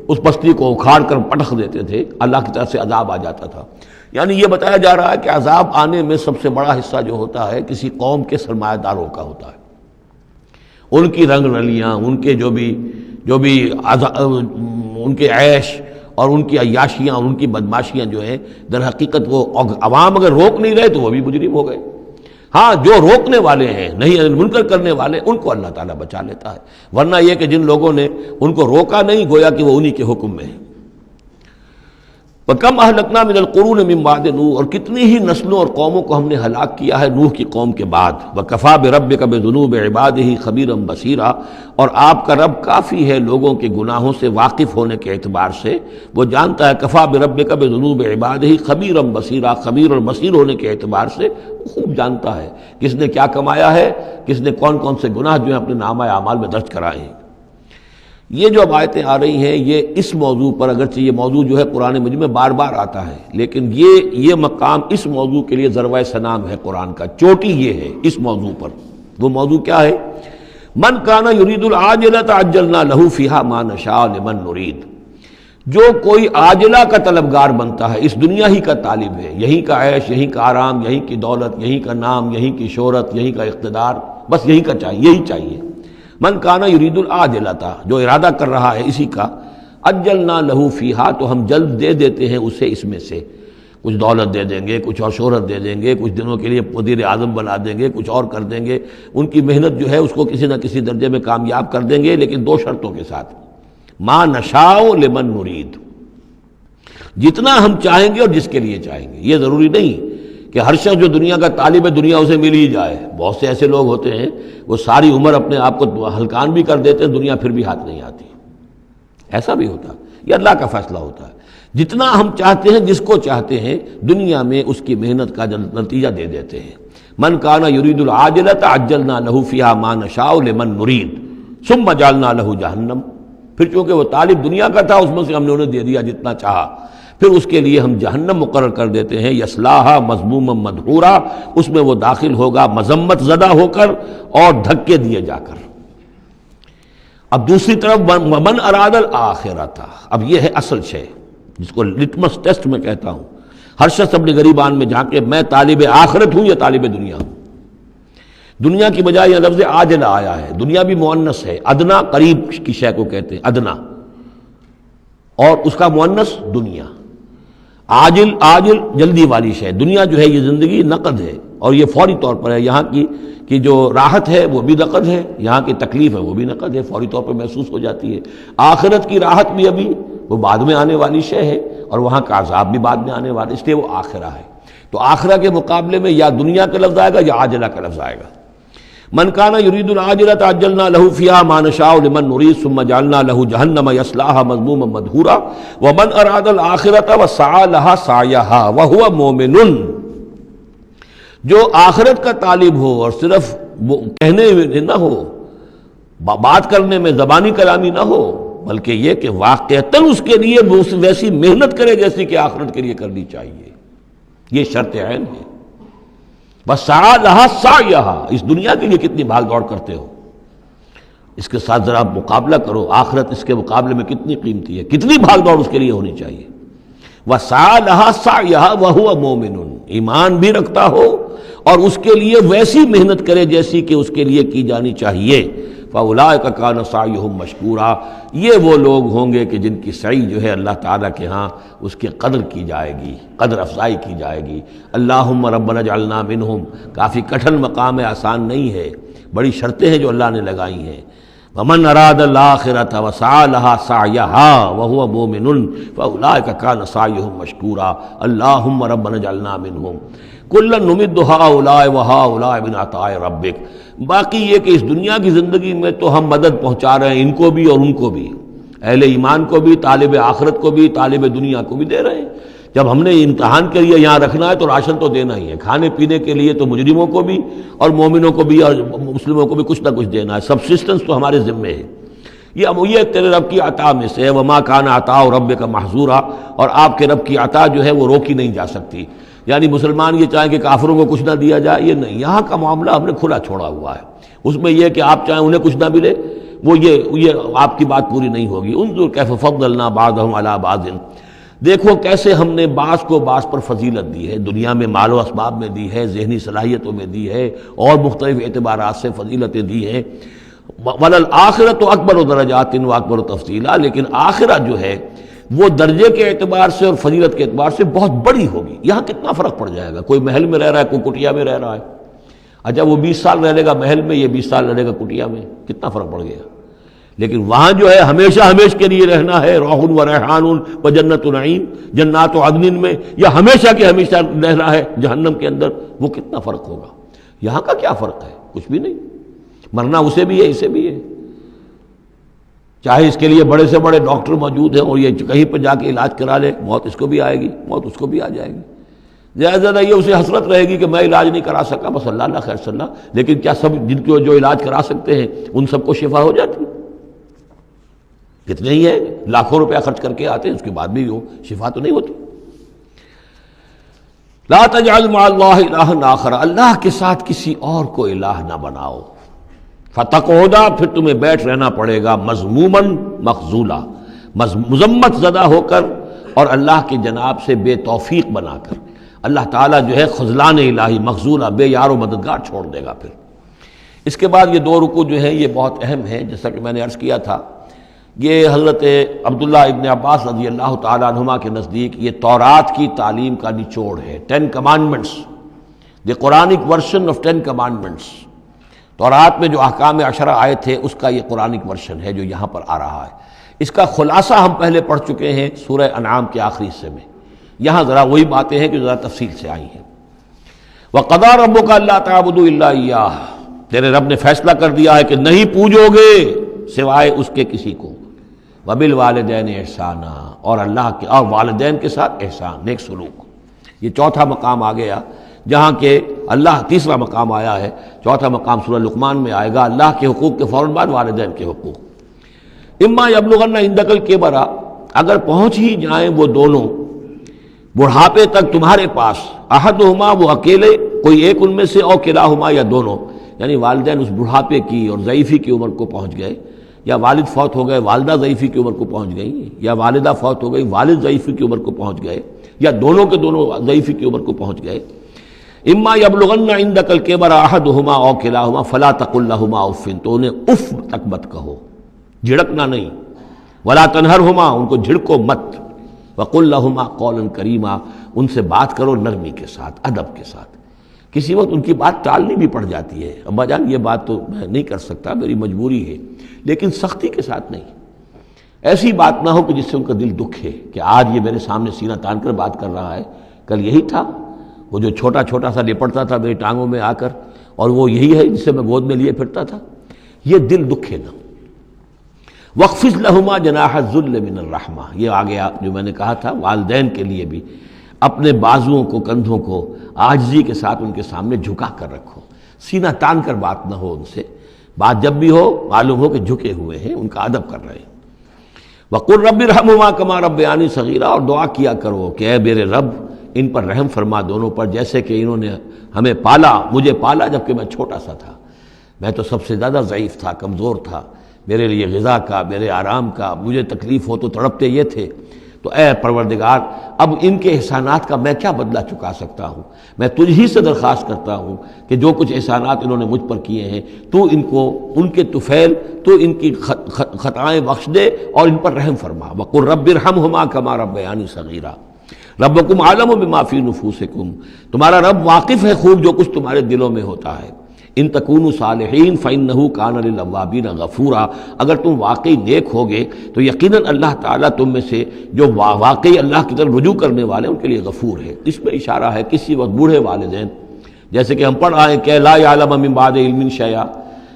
اس بستی کو اکھاڑ کر پٹخ دیتے تھے، اللہ کی طرف سے عذاب آ جاتا تھا. یعنی یہ بتایا جا رہا ہے کہ عذاب آنے میں سب سے بڑا حصہ جو ہوتا ہے کسی قوم کے سرمایہ داروں کا ہوتا ہے، ان کی رنگ رلیاں، ان کے جو بھی ان کے عیش اور ان کی عیاشیاں اور ان کی بدماشیاں جو ہیں، در حقیقت وہ عوام اگر روک نہیں رہے تو وہ بھی مجرم ہو گئے۔ ہاں جو روکنے والے ہیں، نہیں منکر کرنے والے، ان کو اللہ تعالیٰ بچا لیتا ہے، ورنہ یہ کہ جن لوگوں نے ان کو روکا نہیں، گویا کہ وہ انہی کے حکم میں ہے۔ وَكَمْ أَهْلَكْنَا مِنَ الْقُرُونِ مِنْ بَعْدِ نوح، اور کتنی ہی نسلوں اور قوموں کو ہم نے ہلاک کیا ہے نوح کی قوم کے بعد۔ وَكَفَى بِرَبِّكَ بِذُنُوبِ عِبَادِهِ خَبِيرًا بَصِيرًا، اور آپ کا رب کافی ہے لوگوں کے گناہوں سے واقف ہونے کے اعتبار سے، وہ جانتا ہے۔ کفا بربک بذنوب عبادہ خبیرا بصیرا، خبیر اور بصیر ہونے کے اعتبار سے خوب جانتا ہے کس نے کیا کمایا ہے، کس نے کون کون سے گناہ جو ہیں اپنے نامہ اعمال میں درج کرائے ہیں۔ یہ جو اب آیتیں آ رہی ہیں یہ اس موضوع پر، اگرچہ یہ موضوع جو ہے قرآن مجید میں بار بار آتا ہے، لیکن یہ مقام اس موضوع کے لیے ضربۂ سنام ہے قرآن کا، چوٹی یہ ہے اس موضوع پر۔ وہ موضوع کیا ہے؟ من کان یرید العاجلۃ عجلنا لہ فیہا ما نشاء لمن نرید، جو کوئی عاجلہ کا طلبگار بنتا ہے، اس دنیا ہی کا طالب ہے، یہیں کا عیش، یہیں کا آرام، یہیں کی دولت، یہیں کا نام، یہیں کی شہرت، یہیں کا اقتدار، بس یہی کا چاہیے، یہی چاہیے۔ من کانا یرید العاجلۃ، جو ارادہ کر رہا ہے اسی کا، عجلنا لہ فیہا، تو ہم جلد دے دیتے ہیں اسے اس میں سے، کچھ دولت دے دیں گے، کچھ اور شہرت دے دیں گے، کچھ دنوں کے لیے وزیر اعظم بنا دیں گے، کچھ اور کر دیں گے، ان کی محنت جو ہے اس کو کسی نہ کسی درجے میں کامیاب کر دیں گے، لیکن دو شرطوں کے ساتھ۔ ما نشاء لمن نرید، جتنا ہم چاہیں گے اور جس کے لیے چاہیں گے۔ یہ ضروری نہیں کہ ہر شخص جو دنیا کا طالب ہے دنیا اسے مل ہی جائے۔ بہت سے ایسے لوگ ہوتے ہیں وہ ساری عمر اپنے آپ کو ہلکان بھی کر دیتے ہیں، دنیا پھر بھی ہاتھ نہیں آتی، ایسا بھی ہوتا ہے۔ یہ اللہ کا فیصلہ ہوتا ہے، جتنا ہم چاہتے ہیں، جس کو چاہتے ہیں، دنیا میں اس کی محنت کا نتیجہ دے دیتے ہیں۔ من کانا یرید العاجلۃ عجلنا لہ فیہا ما نشاء لمن نرید ثم جعلنا لہ جہنم، پھر چونکہ وہ طالب دنیا کا تھا، اس میں سے ہم نے انہیں دے دیا جتنا چاہا، پھر اس کے لیے ہم جہنم مقرر کر دیتے ہیں، یصلاھا مذموما مدحورا، اس میں وہ داخل ہوگا مذمت زدہ ہو کر اور دھکے دیے جا کر۔ اب دوسری طرف ومن اراد الآخرۃ، اب یہ ہے اصل شے جس کو لٹمس ٹیسٹ میں کہتا ہوں۔ ہر شخص اپنے گریبان میں جھانکے، میں طالب آخرت ہوں یا طالب دنیا ہوں؟ دنیا کی بجائے یہ لفظ عاجلہ آیا ہے، دنیا بھی مؤنث ہے، ادنا قریب کی شے کو کہتے ہیں ادنا، اور اس کا مؤنث دنیا۔ عاجل جلدی والی شے، دنیا جو ہے یہ زندگی نقد ہے اور یہ فوری طور پر ہے، یہاں کی جو راحت ہے وہ بھی نقد ہے، یہاں کی تکلیف ہے وہ بھی نقد ہے، فوری طور پر محسوس ہو جاتی ہے۔ آخرت کی راحت بھی ابھی وہ بعد میں آنے والی شے ہے، اور وہاں کا عذاب بھی بعد میں آنے والا، اس لیے وہ آخرہ ہے۔ تو آخرہ کے مقابلے میں یا دنیا کا لفظ آئے گا یا عاجلہ کا لفظ آئے گا۔ من کان یرید العاجلۃ عجلنا لہ فیہا ما نشاء لمن نرید ثم جعلنا لہ جہنم یصلاھا مذموما مدحورا ومن اراد الآخرۃ وسعی لہا سعیہا وہو مومن، جو آخرت کا طالب ہو اور صرف وہ کہنے میں نہ ہو، بات کرنے میں زبانی کلامی نہ ہو، بلکہ یہ کہ واقعتاً اس کے لیے ویسی محنت کرے جیسی کہ آخرت کے لیے کرنی چاہیے، یہ شرط عین ہے۔ وسعی لہا سعیہا، اس دنیا کے لیے کتنی بھاگ دوڑ کرتے ہو، اس کے ساتھ ذرا مقابلہ کرو، آخرت اس کے مقابلے میں کتنی قیمتی ہے، کتنی بھاگ دوڑ اس کے لیے ہونی چاہیے۔ وسعی لہا سعیہا وہو مومن، ایمان بھی رکھتا ہو اور اس کے لیے ویسی محنت کرے جیسی کہ اس کے لیے کی جانی چاہیے۔ فَأُولَٰئِکَ کَانَ سَعْیُہُم مَشْکُورًا، یہ وہ لوگ ہوں گے کہ جن کی سعی جو ہے اللہ تعالیٰ کے ہاں اس کی قدر کی جائے گی، قدر افزائی کی جائے گی۔ اللہم ربنا اجعلنا منہم، کافی کٹھن مقام ہے، آسان نہیں ہے، بڑی شرطیں ہیں جو اللہ نے لگائی ہیں۔ ومن اراد الآخرۃ وسعی لہا سعیہا وہو مومن فاولئک کان سعیہم مشکورا اللہم ربنا اجعلنا منہم کلا نمد ہؤلاء وہؤلاء من عطاء ربک۔ باقی یہ کہ اس دنیا کی زندگی میں تو ہم مدد پہنچا رہے ہیں ان کو بھی اور ان کو بھی، اہل ایمان کو بھی، طالب آخرت کو بھی، طالب دنیا کو بھی دے رہے ہیں۔ جب ہم نے امتحان کے لیے یہاں رکھنا ہے تو راشن تو دینا ہی ہے، کھانے پینے کے لیے تو مجرموں کو بھی اور مومنوں کو بھی اور مسلموں کو بھی کچھ نہ کچھ دینا ہے، سبسسٹنس تو ہمارے ذمے ہے۔ یہ تیرے رب کی عطا میں سے ہے، وما کان عطاء ربک محظورا، اور آپ کے رب کی عطا جو ہے وہ روکی نہیں جا سکتی۔ یعنی مسلمان یہ چاہیں کہ کافروں کو کچھ نہ دیا جائے، یہ نہیں، یہاں کا معاملہ ہم نے کھلا چھوڑا ہوا ہے، اس میں یہ کہ آپ چاہیں انہیں کچھ نہ ملے، وہ یہ آپ کی بات پوری نہیں ہوگی۔ انظر کیف فضلنا بعضهم علی بعض، دیکھو کیسے ہم نے بعض کو بعض پر فضیلت دی ہے، دنیا میں مال و اسباب میں دی ہے، ذہنی صلاحیتوں میں دی ہے، اور مختلف اعتبارات سے فضیلتیں دی ہیں۔ وَلَلْآخِرَةُ أَكْبَرُ دَرَجَاتٍ وَأَكْبَرُ تَفْضِيلًا، لیکن آخرت جو ہے وہ درجے کے اعتبار سے اور فضیلت کے اعتبار سے بہت بڑی ہوگی۔ یہاں کتنا فرق پڑ جائے گا، کوئی محل میں رہ رہا ہے، کوئی کٹیا میں رہ رہا ہے۔ اچھا وہ 20 سال رہ لے گا محل میں، یہ 20 سال رہے گا کٹیا میں، کتنا فرق پڑ گیا۔ لیکن وہاں جو ہے ہمیشہ ہمیشہ کے لیے رہنا ہے، روح و ریحان و جنت نعیم، جنات و عدن میں، یا ہمیشہ کے ہمیشہ رہنا ہے جہنم کے اندر، وہ کتنا فرق ہوگا۔ یہاں کا کیا فرق ہے؟ کچھ بھی نہیں، مرنا اسے بھی ہے اسے بھی ہے، چاہے اس کے لیے بڑے سے بڑے ڈاکٹر موجود ہیں اور یہ کہیں پہ جا کے علاج کرا لے، موت اس کو بھی آئے گی، موت اس کو بھی آ جائے گی۔ زیادہ یہ اسے حسرت رہے گی کہ میں علاج نہیں کرا سکا، بس اللہ اللہ خیر صلی اللہ، لیکن کیا سب جن کو جو علاج کرا سکتے ہیں ان سب کو شفا ہو جاتی؟ کتنے ہی ہیں لاکھوں روپیہ خرچ کر کے آتے ہیں، اس کے بعد بھی وہ شفا تو نہیں ہوتی۔ لا تجعل مع اللہ الہا آخر، اللہ کے ساتھ کسی اور کو الہ نہ بناؤ۔ فتقعد، پھر تمہیں بیٹھ رہنا پڑے گا مذموما مخذولا، مذمت زدہ ہو کر اور اللہ کی جناب سے بے توفیق بنا کر۔ اللہ تعالیٰ جو ہے خذلان الہی، مخذولا، بے یار و مددگار چھوڑ دے گا۔ پھر اس کے بعد یہ دو رکوع جو ہیں یہ بہت اہم ہیں، جیسا کہ میں نے عرض کیا تھا، یہ حضرت عبداللہ ابن عباس رضی اللہ تعالیٰ عنہما کے نزدیک یہ تورات کی تعلیم کا نچوڑ ہے، 10 commandments, the Quranic version of 10 commandments. تورات میں جو احکام عشرہ آئے تھے اس کا یہ قرآنک ورژن ہے جو یہاں پر آ رہا ہے۔ اس کا خلاصہ ہم پہلے پڑھ چکے ہیں سورہ انعام کے آخری حصے میں، یہاں ذرا وہی باتیں ہیں کہ ذرا تفصیل سے آئی ہیں۔ وَقَضَىٰ رَبُّكَ أَلَّا تَعْبُدُوا إِلَّا إِيَّاهُ، تیرے رب نے فیصلہ کر دیا ہے کہ نہیں پوجو گے سوائے اس کے کسی کو۔ وَبِالْوَالِدَيْنِ إِحْسَانًا، اور اللہ کے اور والدین کے ساتھ احسان، نیک سلوک۔ یہ چوتھا مقام آ گیا جہاں کہ اللہ، تیسرا مقام آیا ہے، چوتھا مقام سورہ لقمان میں آئے گا، اللہ کے حقوق کے فوراً بعد والدین کے حقوق۔ اما یبلغن عندک الکبر، اگر پہنچ ہی جائیں وہ دونوں بڑھاپے تک تمہارے پاس، احدہما، وہ اکیلے کوئی ایک ان میں سے، اور کلاہما، یا دونوں، یعنی والدین اس بڑھاپے کی اور ضعیفی کی عمر کو پہنچ گئے، یا والد فوت ہو گئے والدہ ضعیفی کی عمر کو پہنچ گئی، یا والدہ فوت ہو گئی والد ضعیفی کی عمر کو پہنچ گئے، یا دونوں کے دونوں ضعیفی کی عمر کو پہنچ گئے۔ اما یبلغن عندک الکبر احدہما او کلاہما فلا تقل لہما اف، تو انہیں اف تک مت کہو، جھڑکنا نہیں، ولا تنہرہما، ان کو جھڑکو مت، وقل لہما قولا کریما، ان سے بات کرو نرمی کے ساتھ، ادب کے ساتھ۔ کسی وقت ان کی بات ٹالنی بھی پڑ جاتی ہے، ابا جان یہ بات تو میں نہیں کر سکتا، میری مجبوری ہے، لیکن سختی کے ساتھ نہیں۔ ایسی بات نہ ہو کہ جس سے ان کا دل دکھے کہ آج یہ میرے سامنے سینہ تان کر بات کر رہا ہے، کل یہی تھا وہ جو چھوٹا چھوٹا سا لپٹتا تھا میری ٹانگوں میں آ کر، اور وہ یہی ہے جسے میں گود میں لیے پھرتا تھا، یہ دل دکھے نہ۔ وَاخْفِضْ لَهُمَا جَنَاحَ الذُّلِّ مِنَ الرَّحْمَةِ، یہ آ گیا جو میں نے کہا تھا، والدین کے لیے بھی اپنے بازوؤں کو، کندھوں کو عاجزی کے ساتھ ان کے سامنے جھکا کر رکھو، سینہ تان کر بات نہ ہو ان سے، بات جب بھی ہو معلوم ہو کہ جھکے ہوئے ہیں، ان کا ادب کر رہے ہیں۔ وَقُلْ رَبِّ ارْحَمْهُمَا كَمَا رَبَّيَانِي صَغِيرًا، اور دعا کیا کرو کہ اے میرے رب ان پر رحم فرما دونوں پر، جیسے کہ انہوں نے ہمیں پالا، مجھے پالا جب کہ میں چھوٹا سا تھا، میں تو سب سے زیادہ ضعیف تھا، کمزور تھا، میرے لیے غذا کا، میرے آرام کا، مجھے تکلیف ہو تو تڑپتے یہ تھے، تو اے پروردگار اب ان کے احسانات کا میں کیا بدلہ چکا سکتا ہوں، میں تجھ ہی سے درخواست کرتا ہوں کہ جو کچھ احسانات انہوں نے مجھ پر کیے ہیں تو ان کو، ان کے طفیل، تو ان کی خطائیں بخش دے اور ان پر رحم فرما۔ وَقُلْ رَبِّ ارْحَمْهُمَا كَمَا رَبَّيَانِي صَغِيرًا ربکم عالم بما فی نفوسکم، تمہارا رب واقف ہے خوب جو کچھ تمہارے دلوں میں ہوتا ہے۔ ان تکونوا صالحین فإنہ کان للأوابین غفورا، اگر تم واقعی نیک ہوگے تو یقیناً اللہ تعالیٰ تم میں سے جو واقعی اللہ کی طرف رجوع کرنے والے ان کے لیے غفور ہے۔ اس میں اشارہ ہے کسی وقت بوڑھے والدین، جیسے کہ ہم پڑھ آئے کہ لا یعلم من بعد علم شیئا،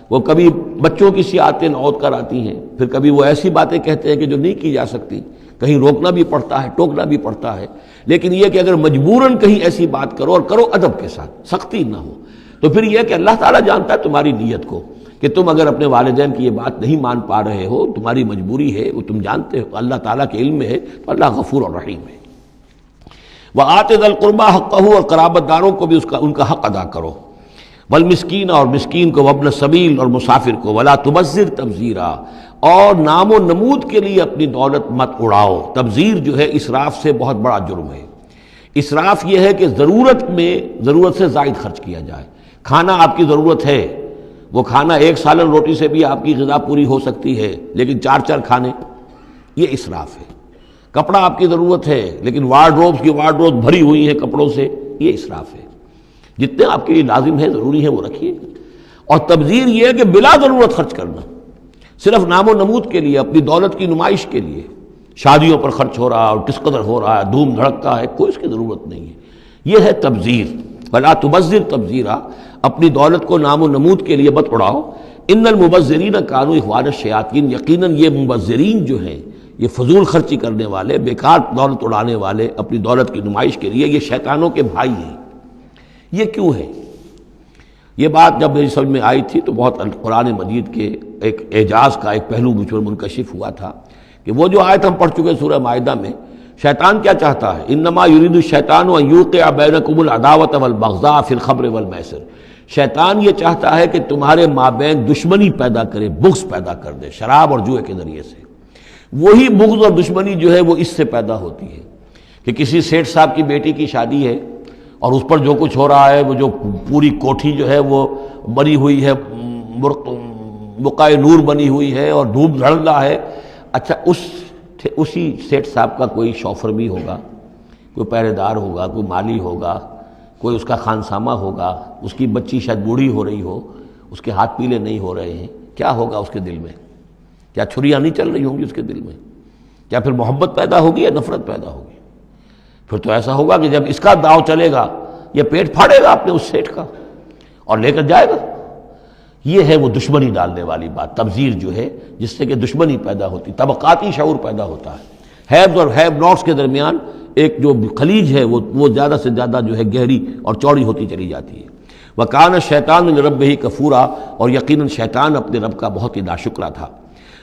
وہ کبھی بچوں کی سی عادتیں نوت کر آتی ہیں، پھر کبھی وہ ایسی باتیں کہتے ہیں کہ جو نہیں کی جا سکتی، کہیں روکنا بھی پڑتا ہے، ٹوکنا بھی پڑتا ہے، لیکن یہ کہ اگر مجبوراً کہیں ایسی بات کرو اور کرو ادب کے ساتھ، سختی نہ ہو، تو پھر یہ کہ اللہ تعالیٰ جانتا ہے تمہاری نیت کو، کہ تم اگر اپنے والدین کی یہ بات نہیں مان پا رہے ہو، تمہاری مجبوری ہے، وہ تم جانتے ہو، اللہ تعالیٰ کے علم میں ہے، تو اللہ غفور اور رحیم ہے۔ وَآتِ ذَا الْقُرْبَىٰ حَقَّهُ، اور قرابت داروں کو بھی ان کا حق ادا کرو، والمسکین، اور مسکین کو، وابن السبیل، اور مسافر کو، ولا تبذر تبذیرا، اور نام و نمود کے لیے اپنی دولت مت اڑاؤ۔ تبذیر جو ہے اسراف سے بہت بڑا جرم ہے۔ اسراف یہ ہے کہ ضرورت سے زائد خرچ کیا جائے۔ کھانا آپ کی ضرورت ہے، وہ کھانا ایک سالن روٹی سے بھی آپ کی غذا پوری ہو سکتی ہے، لیکن 4 کھانے، یہ اسراف ہے۔ کپڑا آپ کی ضرورت ہے، لیکن وارڈروب بھری ہوئی ہے کپڑوں سے، یہ اسراف ہے۔ جتنے آپ کے لیے لازم ہے، ضروری ہے، وہ رکھیے۔ اور تبذیر یہ ہے کہ بلا ضرورت خرچ کرنا، صرف نام و نمود کے لیے، اپنی دولت کی نمائش کے لیے، شادیوں پر خرچ ہو رہا ہے اور کس قدر ہو رہا ہے، دھوم دھڑکتا ہے، کوئی اس کی ضرورت نہیں ہے۔ یہ ہے تبذیر۔ ولا تبذر تبذیرا، اپنی دولت کو نام و نمود کے لیے مت اڑاؤ۔ ان المبذرین کانوا اخوان الشیاطین، یقیناً یہ مبذرین جو ہیں، یہ فضول خرچی کرنے والے، بیکار دولت اڑانے والے اپنی دولت کی نمائش کے لیے، یہ شیطانوں کے بھائی ہیں۔ یہ کیوں ہے؟ یہ بات جب میری سمجھ میں آئی تھی تو بہت قرآن مجید کے ایک اعجاز کا ایک پہلو مجھ پر منکشف ہوا تھا کہ وہ جو آیت ہم پڑھ چکے سورہ مائدہ میں، شیطان کیا چاہتا ہے؟ انما یرید الشیطان ان یوقع بینکم العداوۃ والبغضاء فی الخمر والمیسر۔ شیطان یہ چاہتا ہے کہ تمہارے مابین دشمنی پیدا کرے، بغض پیدا کر دے، شراب اور جوئے کے ذریعے سے۔ وہی بغض اور دشمنی جو ہے وہ اس سے پیدا ہوتی ہے کہ کسی سیٹھ صاحب کی بیٹی کی شادی ہے اور اس پر جو کچھ ہو رہا ہے، وہ جو پوری کوٹھی جو ہے وہ بنی ہوئی ہے، بقائے نور بنی ہوئی ہے اور دھوپ دھڑ رہا ہے۔ اچھا، اسی سیٹھ صاحب کا کوئی شوفر بھی ہوگا، کوئی پہرے دار ہوگا، کوئی مالی ہوگا، کوئی اس کا خانسامہ ہوگا، اس کی بچی شاید بوڑھی ہو رہی ہو، اس کے ہاتھ پیلے نہیں ہو رہے ہیں، کیا ہوگا اس کے دل میں؟ کیا چھریاں نہیں چل رہی ہوں گی اس کے دل میں؟ کیا پھر محبت پیدا ہوگی یا نفرت پیدا ہوگی؟ پھر تو ایسا ہوگا کہ جب اس کا داؤ چلے گا، یہ پیٹ پھاڑے گا اپنے اس سیٹھ کا اور لے کر جائے گا۔ یہ ہے وہ دشمنی ڈالنے والی بات، تبذیر جو ہے، جس سے کہ دشمنی پیدا ہوتی، طبقاتی شعور پیدا ہوتا ہے۔ ہیوز اور ہیو ناٹس کے درمیان ایک جو خلیج ہے وہ زیادہ سے زیادہ جو ہے گہری اور چوڑی ہوتی چلی جاتی ہے۔ وَكَانَ الشَّيْطَانُ لِرَبِّهِ كَفُورًا، اور یقیناً شیطان اپنے رب کا بہت ہی ناشکرا تھا۔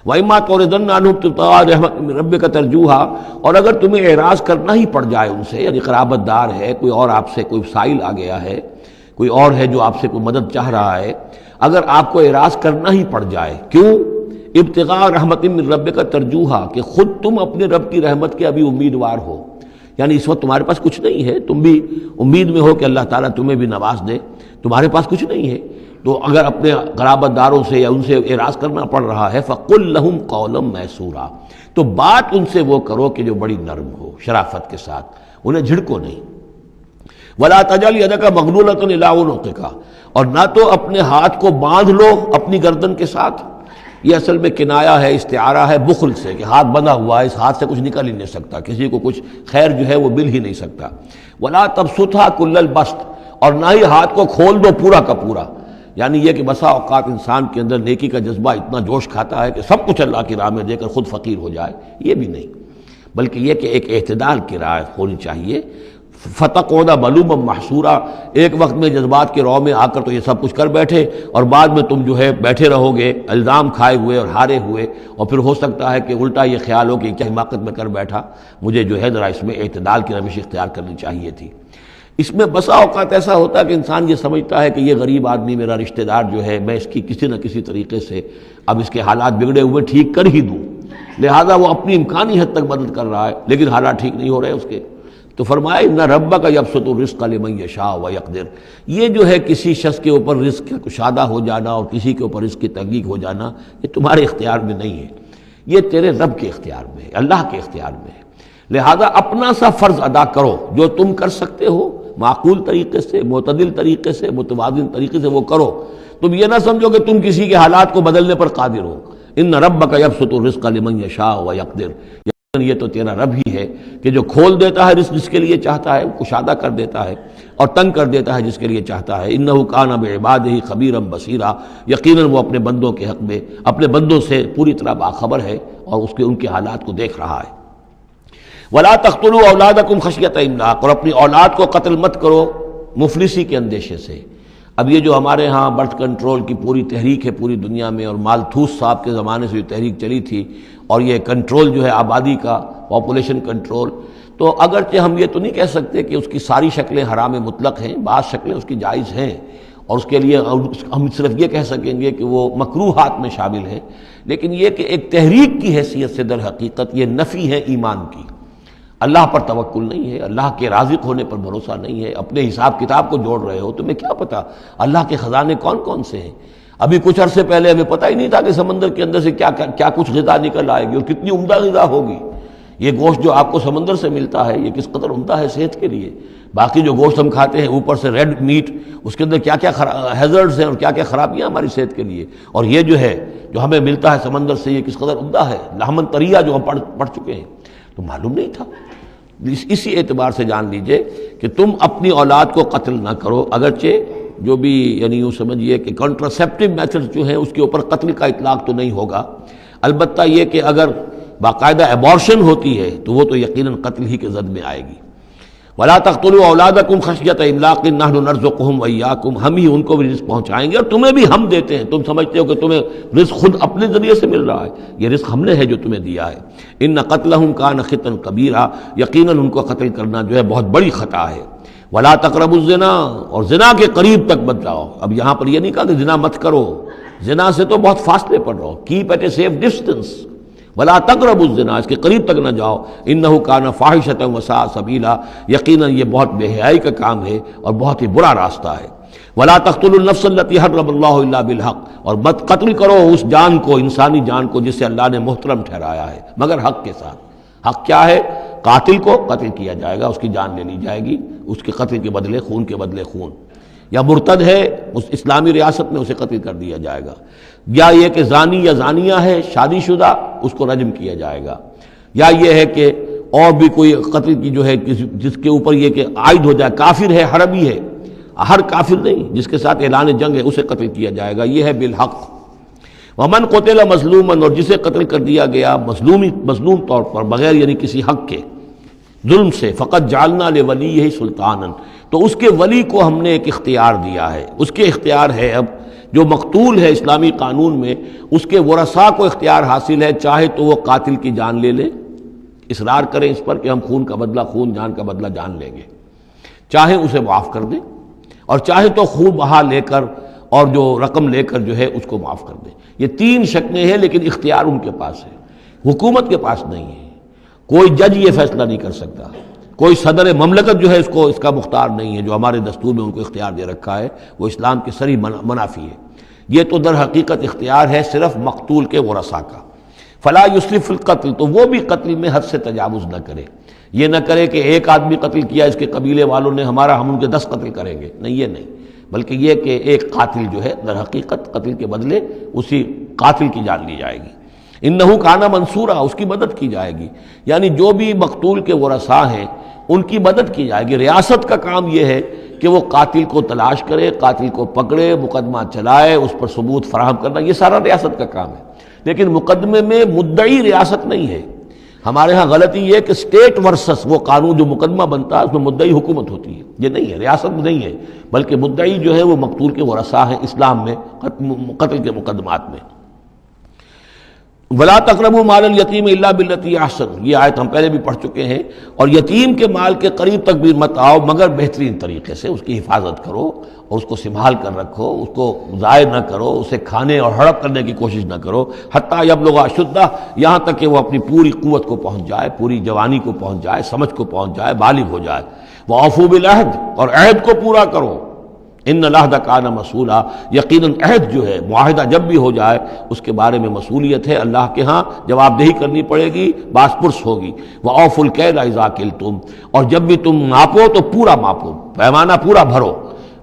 وَإِمَّا تُعْرِضَنَّ عَنْهُمْ ابْتِغَاءَ رَحْمَةٍ مِّن رَّبِّكَ تَرْجُوهَا، اور اگر تمہیں اعراض کرنا ہی پڑ جائے ان سے، یعنی قرابت دار ہے، کوئی اور آپ سے کوئی سائل آ گیا ہے، کوئی اور ہے جو آپ سے کوئی مدد چاہ رہا ہے، اگر آپ کو اعراض کرنا ہی پڑ جائے، کیوں؟ ابتغاء رحمت من ربک ترجوہا، کہ خود تم اپنے رب کی رحمت کے ابھی امیدوار ہو، یعنی اس وقت تمہارے پاس کچھ نہیں ہے، تم بھی امید میں ہو کہ اللہ تعالیٰ تمہیں بھی نواز دے، تمہارے پاس کچھ نہیں ہے، تو اگر اپنے قرابت داروں سے یا ان سے اعراض کرنا پڑ رہا ہے، فَقُلْ لَهُمْ قَوْلًا مَيْسُورًا، تو بات ان سے وہ کرو کہ جو بڑی نرم ہو، شرافت کے ساتھ، انہیں جھڑکو نہیں۔ وَلَا تَجْعَلْ يَدَكَ مَغْلُولَةً إِلَىٰ عُنُقِكَ، اور نہ تو اپنے ہاتھ کو باندھ لو اپنی گردن کے ساتھ، یہ اصل میں کنایا ہے، استعارہ ہے بخل سے، کہ ہاتھ بندھا ہوا ہے، اس ہاتھ سے کچھ نکل ہی نہیں سکتا، کسی کو کچھ خیر جو ہے وہ مل ہی نہیں سکتا۔ وَلَا تَبْسُطْهَا كُلَّ الْبَسْطِ، اور نہ ہی ہاتھ کو کھول دو پورا کا پورا، یعنی یہ کہ بسا اوقات انسان کے اندر نیکی کا جذبہ اتنا جوش کھاتا ہے کہ سب کچھ اللہ کی راہ میں دے کر خود فقیر ہو جائے، یہ بھی نہیں، بلکہ یہ کہ ایک اعتدال کی راہ ہونی چاہیے۔ فَتَقْعُدَ مَلُومًا مَحْسُورًا، ایک وقت میں جذبات کے رو میں آ کر تو یہ سب کچھ کر بیٹھے، اور بعد میں تم جو ہے بیٹھے رہو گے الزام کھائے ہوئے اور ہارے ہوئے، اور پھر ہو سکتا ہے کہ الٹا یہ خیال ہو کہ کیا حماقت میں کر بیٹھا، مجھے جو ہے ذرا اس میں اعتدال کی روش اختیار کرنی چاہیے تھی۔ اس میں بسا اوقات ایسا ہوتا ہے کہ انسان یہ سمجھتا ہے کہ یہ غریب آدمی میرا رشتہ دار جو ہے، میں اس کی کسی نہ کسی طریقے سے اب اس کے حالات بگڑے ہوئے ٹھیک کر ہی دوں، لہذا وہ اپنی امکانی حد تک مدد کر رہا ہے، لیکن حالات ٹھیک نہیں ہو رہے اس کے، تو فرمایا ان ربک یبسط الرزق لمن یشاء ویقدر، یہ جو ہے کسی شخص کے اوپر رزق کا کشادہ ہو جانا اور کسی کے اوپر رزق کی تنگی ہو جانا، یہ تمہارے اختیار میں نہیں ہے، یہ تیرے رب کے اختیار میں ہے، اللہ کے اختیار میں ہے، لہذا اپنا سا فرض ادا کرو، جو تم کر سکتے ہو معقول طریقے سے، معتدل طریقے سے، متوازن طریقے سے وہ کرو، تم یہ نہ سمجھو کہ تم کسی کے حالات کو بدلنے پر قادر ہو۔ ان ربک یبسط الرزق لمن یشاء ویقدر، یہ تو تیرا رب ہی ہے کہ جو کھول دیتا ہے رزق جس کے لیے چاہتا ہے، کشادہ کر دیتا ہے اور تنگ کر دیتا ہے جس کے لیے چاہتا ہے۔ انہ کان بعبادہ خبیرا بصیرا، یقیناً وہ اپنے بندوں کے حق میں اپنے بندوں سے پوری طرح باخبر ہے اور ان کے حالات کو دیکھ رہا ہے۔ ولا تقتلوا اولادکم خشیۃ املاق، اور اپنی اولاد کو قتل مت کرو مفلسی کے اندیشے سے۔ اب یہ جو ہمارے ہاں برتھ کنٹرول کی پوری تحریک ہے پوری دنیا میں، اور مالتھوس صاحب کے زمانے سے جو تحریک چلی تھی، اور یہ کنٹرول جو ہے آبادی کا، پاپولیشن کنٹرول، تو اگرچہ ہم یہ تو نہیں کہہ سکتے کہ اس کی ساری شکلیں حرام مطلق ہیں، بعض شکلیں اس کی جائز ہیں، اور اس کے لیے ہم صرف یہ کہہ سکیں گے کہ وہ مکروہات میں شامل ہے، لیکن یہ کہ ایک تحریک کی حیثیت سے در حقیقت یہ نفی ہے ایمان کی۔ اللہ پر توکل نہیں ہے، اللہ کے رازق ہونے پر بھروسہ نہیں ہے، اپنے حساب کتاب کو جوڑ رہے ہو، تمہیں کیا پتا اللہ کے خزانے کون کون سے ہیں؟ ابھی کچھ عرصے پہلے ہمیں پتہ ہی نہیں تھا کہ سمندر کے اندر سے کیا کچھ غذا نکل آئے گی اور کتنی عمدہ غذا ہوگی۔ یہ گوشت جو آپ کو سمندر سے ملتا ہے یہ کس قدر عمدہ ہے صحت کے لیے۔ باقی جو گوشت ہم کھاتے ہیں اوپر سے ریڈ میٹ، اس کے اندر کیا کیا ہیزرڈز ہیں اور کیا کیا خرابیاں ہماری صحت کے لیے، اور یہ جو ہے جو ہمیں ملتا ہے سمندر سے یہ کس قدر عمدہ ہے، لحمن طریہ جو ہم پڑھ چکے ہیں، تو معلوم نہیں تھا۔ اسی اعتبار سے جان لیجئے کہ تم اپنی اولاد کو قتل نہ کرو، اگرچہ جو بھی یعنی یوں سمجھیے کہ کنٹراسیپٹیو میتھڈ جو ہیں اس کے اوپر قتل کا اطلاق تو نہیں ہوگا، البتہ یہ کہ اگر باقاعدہ ایبارشن ہوتی ہے تو وہ تو یقیناً قتل ہی کے زد میں آئے گی۔ وَلَا تَقْتُلُوا أَوْلَادَكُمْ خَشْيَةَ إِمْلَاقٍ نَحْنُ نَرْزُقُهُمْ وَإِيَّاكُمْ، ہم ہی ان کو بھی رزق پہنچائیں گے اور تمہیں بھی ہم دیتے ہیں۔ تم سمجھتے ہو کہ تمہیں رزق خود اپنے ذریعے سے مل رہا ہے، یہ رزق ہم نے ہے جو تمہیں دیا ہے۔ إِنَّ قَتْلَهُمْ كَانَ خِطًا كَبِيرًا، یقیناً ان کو قتل کرنا جو ہے بہت بڑی خطا ہے۔ وَلَا تَقْرَبُوا الزِّنَا، اور زنا کے قریب تک مت جاؤ۔ اب یہاں پر یہ نہیں کہا کہ زنا مت کرو، زنا سے تو بہت فاصلے پر رہو، keep at a safe distance. ولا تقربوا الزنا، اس کے قریب تک نہ جاؤ، انہ کان فاحشۃ وساء سبیلا، یقیناً یہ بہت بے حیائی کا کام ہے اور بہت ہی برا راستہ ہے۔ ولا تقتلوا النفس التي حرم اللہ الا بالحق، اور مت قتل کرو اس جان کو، انسانی جان کو جسے اللہ نے محترم ٹھہرایا ہے مگر حق کے ساتھ۔ حق کیا ہے؟ قاتل کو قتل کیا جائے گا، اس کی جان لے لی جائے گی، اس کے قتل کے بدلے خون کے بدلے خون، یا مرتد ہے اس اسلامی ریاست میں اسے قتل کر دیا جائے گا، یا یہ کہ زانی یا زانیہ ہے شادی شدہ اس کو رجم کیا جائے گا، یا یہ ہے کہ اور بھی کوئی قتل کی جو ہے جس کے اوپر یہ کہ عائد ہو جائے، کافر ہے حربی ہے، ہر کافر نہیں، جس کے ساتھ اعلان جنگ ہے اسے قتل کیا جائے گا، یہ ہے بالحق۔ ومن قتل مظلوما، اور جسے قتل کر دیا گیا مظلوم طور پر بغیر یعنی کسی حق کے ظلم سے، فقط جعلنا لولیہ سلطانا، تو اس کے ولی کو ہم نے ایک اختیار دیا ہے، اس کے اختیار ہے اب جو مقتول ہے اسلامی قانون میں اس کے ورثاء کو اختیار حاصل ہے، چاہے تو وہ قاتل کی جان لے لے، اصرار کریں اس پر کہ ہم خون کا بدلہ خون، جان کا بدلہ جان لیں گے، چاہے اسے معاف کر دیں، اور چاہے تو خون بہا لے کر اور جو رقم لے کر جو ہے اس کو معاف کر دیں۔ یہ تین شکلیں ہیں لیکن اختیار ان کے پاس ہے، حکومت کے پاس نہیں ہے، کوئی جج یہ فیصلہ نہیں کر سکتا، کوئی صدر مملکت جو ہے اس کا مختار نہیں ہے، جو ہمارے دستور میں ان کو اختیار دے رکھا ہے وہ اسلام کے صریح منافی ہے۔ یہ تو در حقیقت اختیار ہے صرف مقتول کے ورثاء کا۔ فلا یسرف فی القتل، تو وہ بھی قتل میں حد سے تجاوز نہ کرے، یہ نہ کرے کہ ایک آدمی قتل کیا اس کے قبیلے والوں نے ہم ان کے 10 قتل کریں گے، نہیں یہ نہیں، بلکہ یہ کہ ایک قاتل جو ہے در حقیقت قتل کے بدلے اسی قاتل کی جان لی جائے گی۔ انہو کان منصورا، اس کی مدد کی جائے گی، یعنی جو بھی مقتول کے ورثاء ہیں ان کی مدد کی جائے گی۔ ریاست کا کام یہ ہے کہ وہ قاتل کو تلاش کرے، قاتل کو پکڑے، مقدمہ چلائے، اس پر ثبوت فراہم کرنا، یہ سارا ریاست کا کام ہے، لیکن مقدمے میں مدعی ریاست نہیں ہے۔ ہمارے ہاں غلطی یہ کہ اسٹیٹ ورسس وہ قانون جو مقدمہ بنتا ہے اس میں مدعی حکومت ہوتی ہے، یہ نہیں ہے، ریاست نہیں ہے، بلکہ مدعی جو ہے وہ مقتول کے ورثاء ہیں اسلام میں قتل کے مقدمات میں۔ ولا تقربوا مال الیتیم الا بالتی احسن، یہ آیت ہم پہلے بھی پڑھ چکے ہیں، اور یتیم کے مال کے قریب تک بھی مت آؤ مگر بہترین طریقے سے، اس کی حفاظت کرو اور اس کو سنبھال کر رکھو، اس کو ضائع نہ کرو، اسے کھانے اور ہڑپ کرنے کی کوشش نہ کرو، حتیٰ یبلغ اشدہ، یہاں تک کہ وہ اپنی پوری قوت کو پہنچ جائے، پوری جوانی کو پہنچ جائے، سمجھ کو پہنچ جائے، بالغ ہو جائے۔ وَأَوْفُوا بِالْعَهْدِ، اور عہد کو پورا کرو، ان العہد کان مسئولا، یقیناً عہد جو ہے معاہدہ جب بھی ہو جائے اس کے بارے میں مسئولیت ہے، اللہ کے ہاں جواب دہی کرنی پڑے گی، باس پرس ہوگی۔ وَأَوْفُوا الْكَيْلَ إِذَا كِلْتُمْ، اور جب بھی تم ماپو تو پورا ماپو، پیمانہ پورا بھرو۔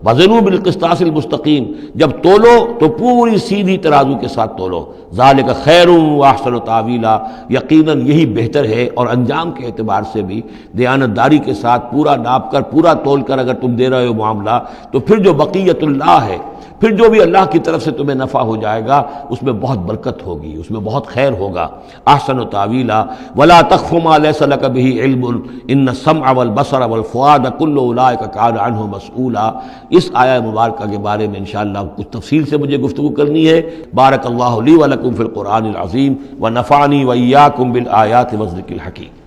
وزنوا بالقسطاس المستقیم، جب تولو تو پوری سیدھی ترازو کے ساتھ تولو۔ ذالک خیر واحسن تاویلا، یقیناً یہی بہتر ہے، اور انجام کے اعتبار سے بھی دیانتداری کے ساتھ پورا ناپ کر پورا تول کر اگر تم دے رہے ہو معاملہ، تو پھر جو بقیت اللہ ہے، پھر جو بھی اللہ کی طرف سے تمہیں نفع ہو جائے گا اس میں بہت برکت ہوگی، اس میں بہت خیر ہوگا۔ احسن تاویلا ولا تخف ما ليس لك به علم ان السمع والبصر والفؤاد كل اولئك كان عنه مسؤولا۔ اس آیہ مبارکہ کے بارے میں انشاءاللہ کچھ تفصیل سے مجھے گفتگو کرنی ہے۔ بارک اللہ لی ولکم فی القرآن العظیم ونفعنی وإیاکم بالآیات والذکر الحکیم۔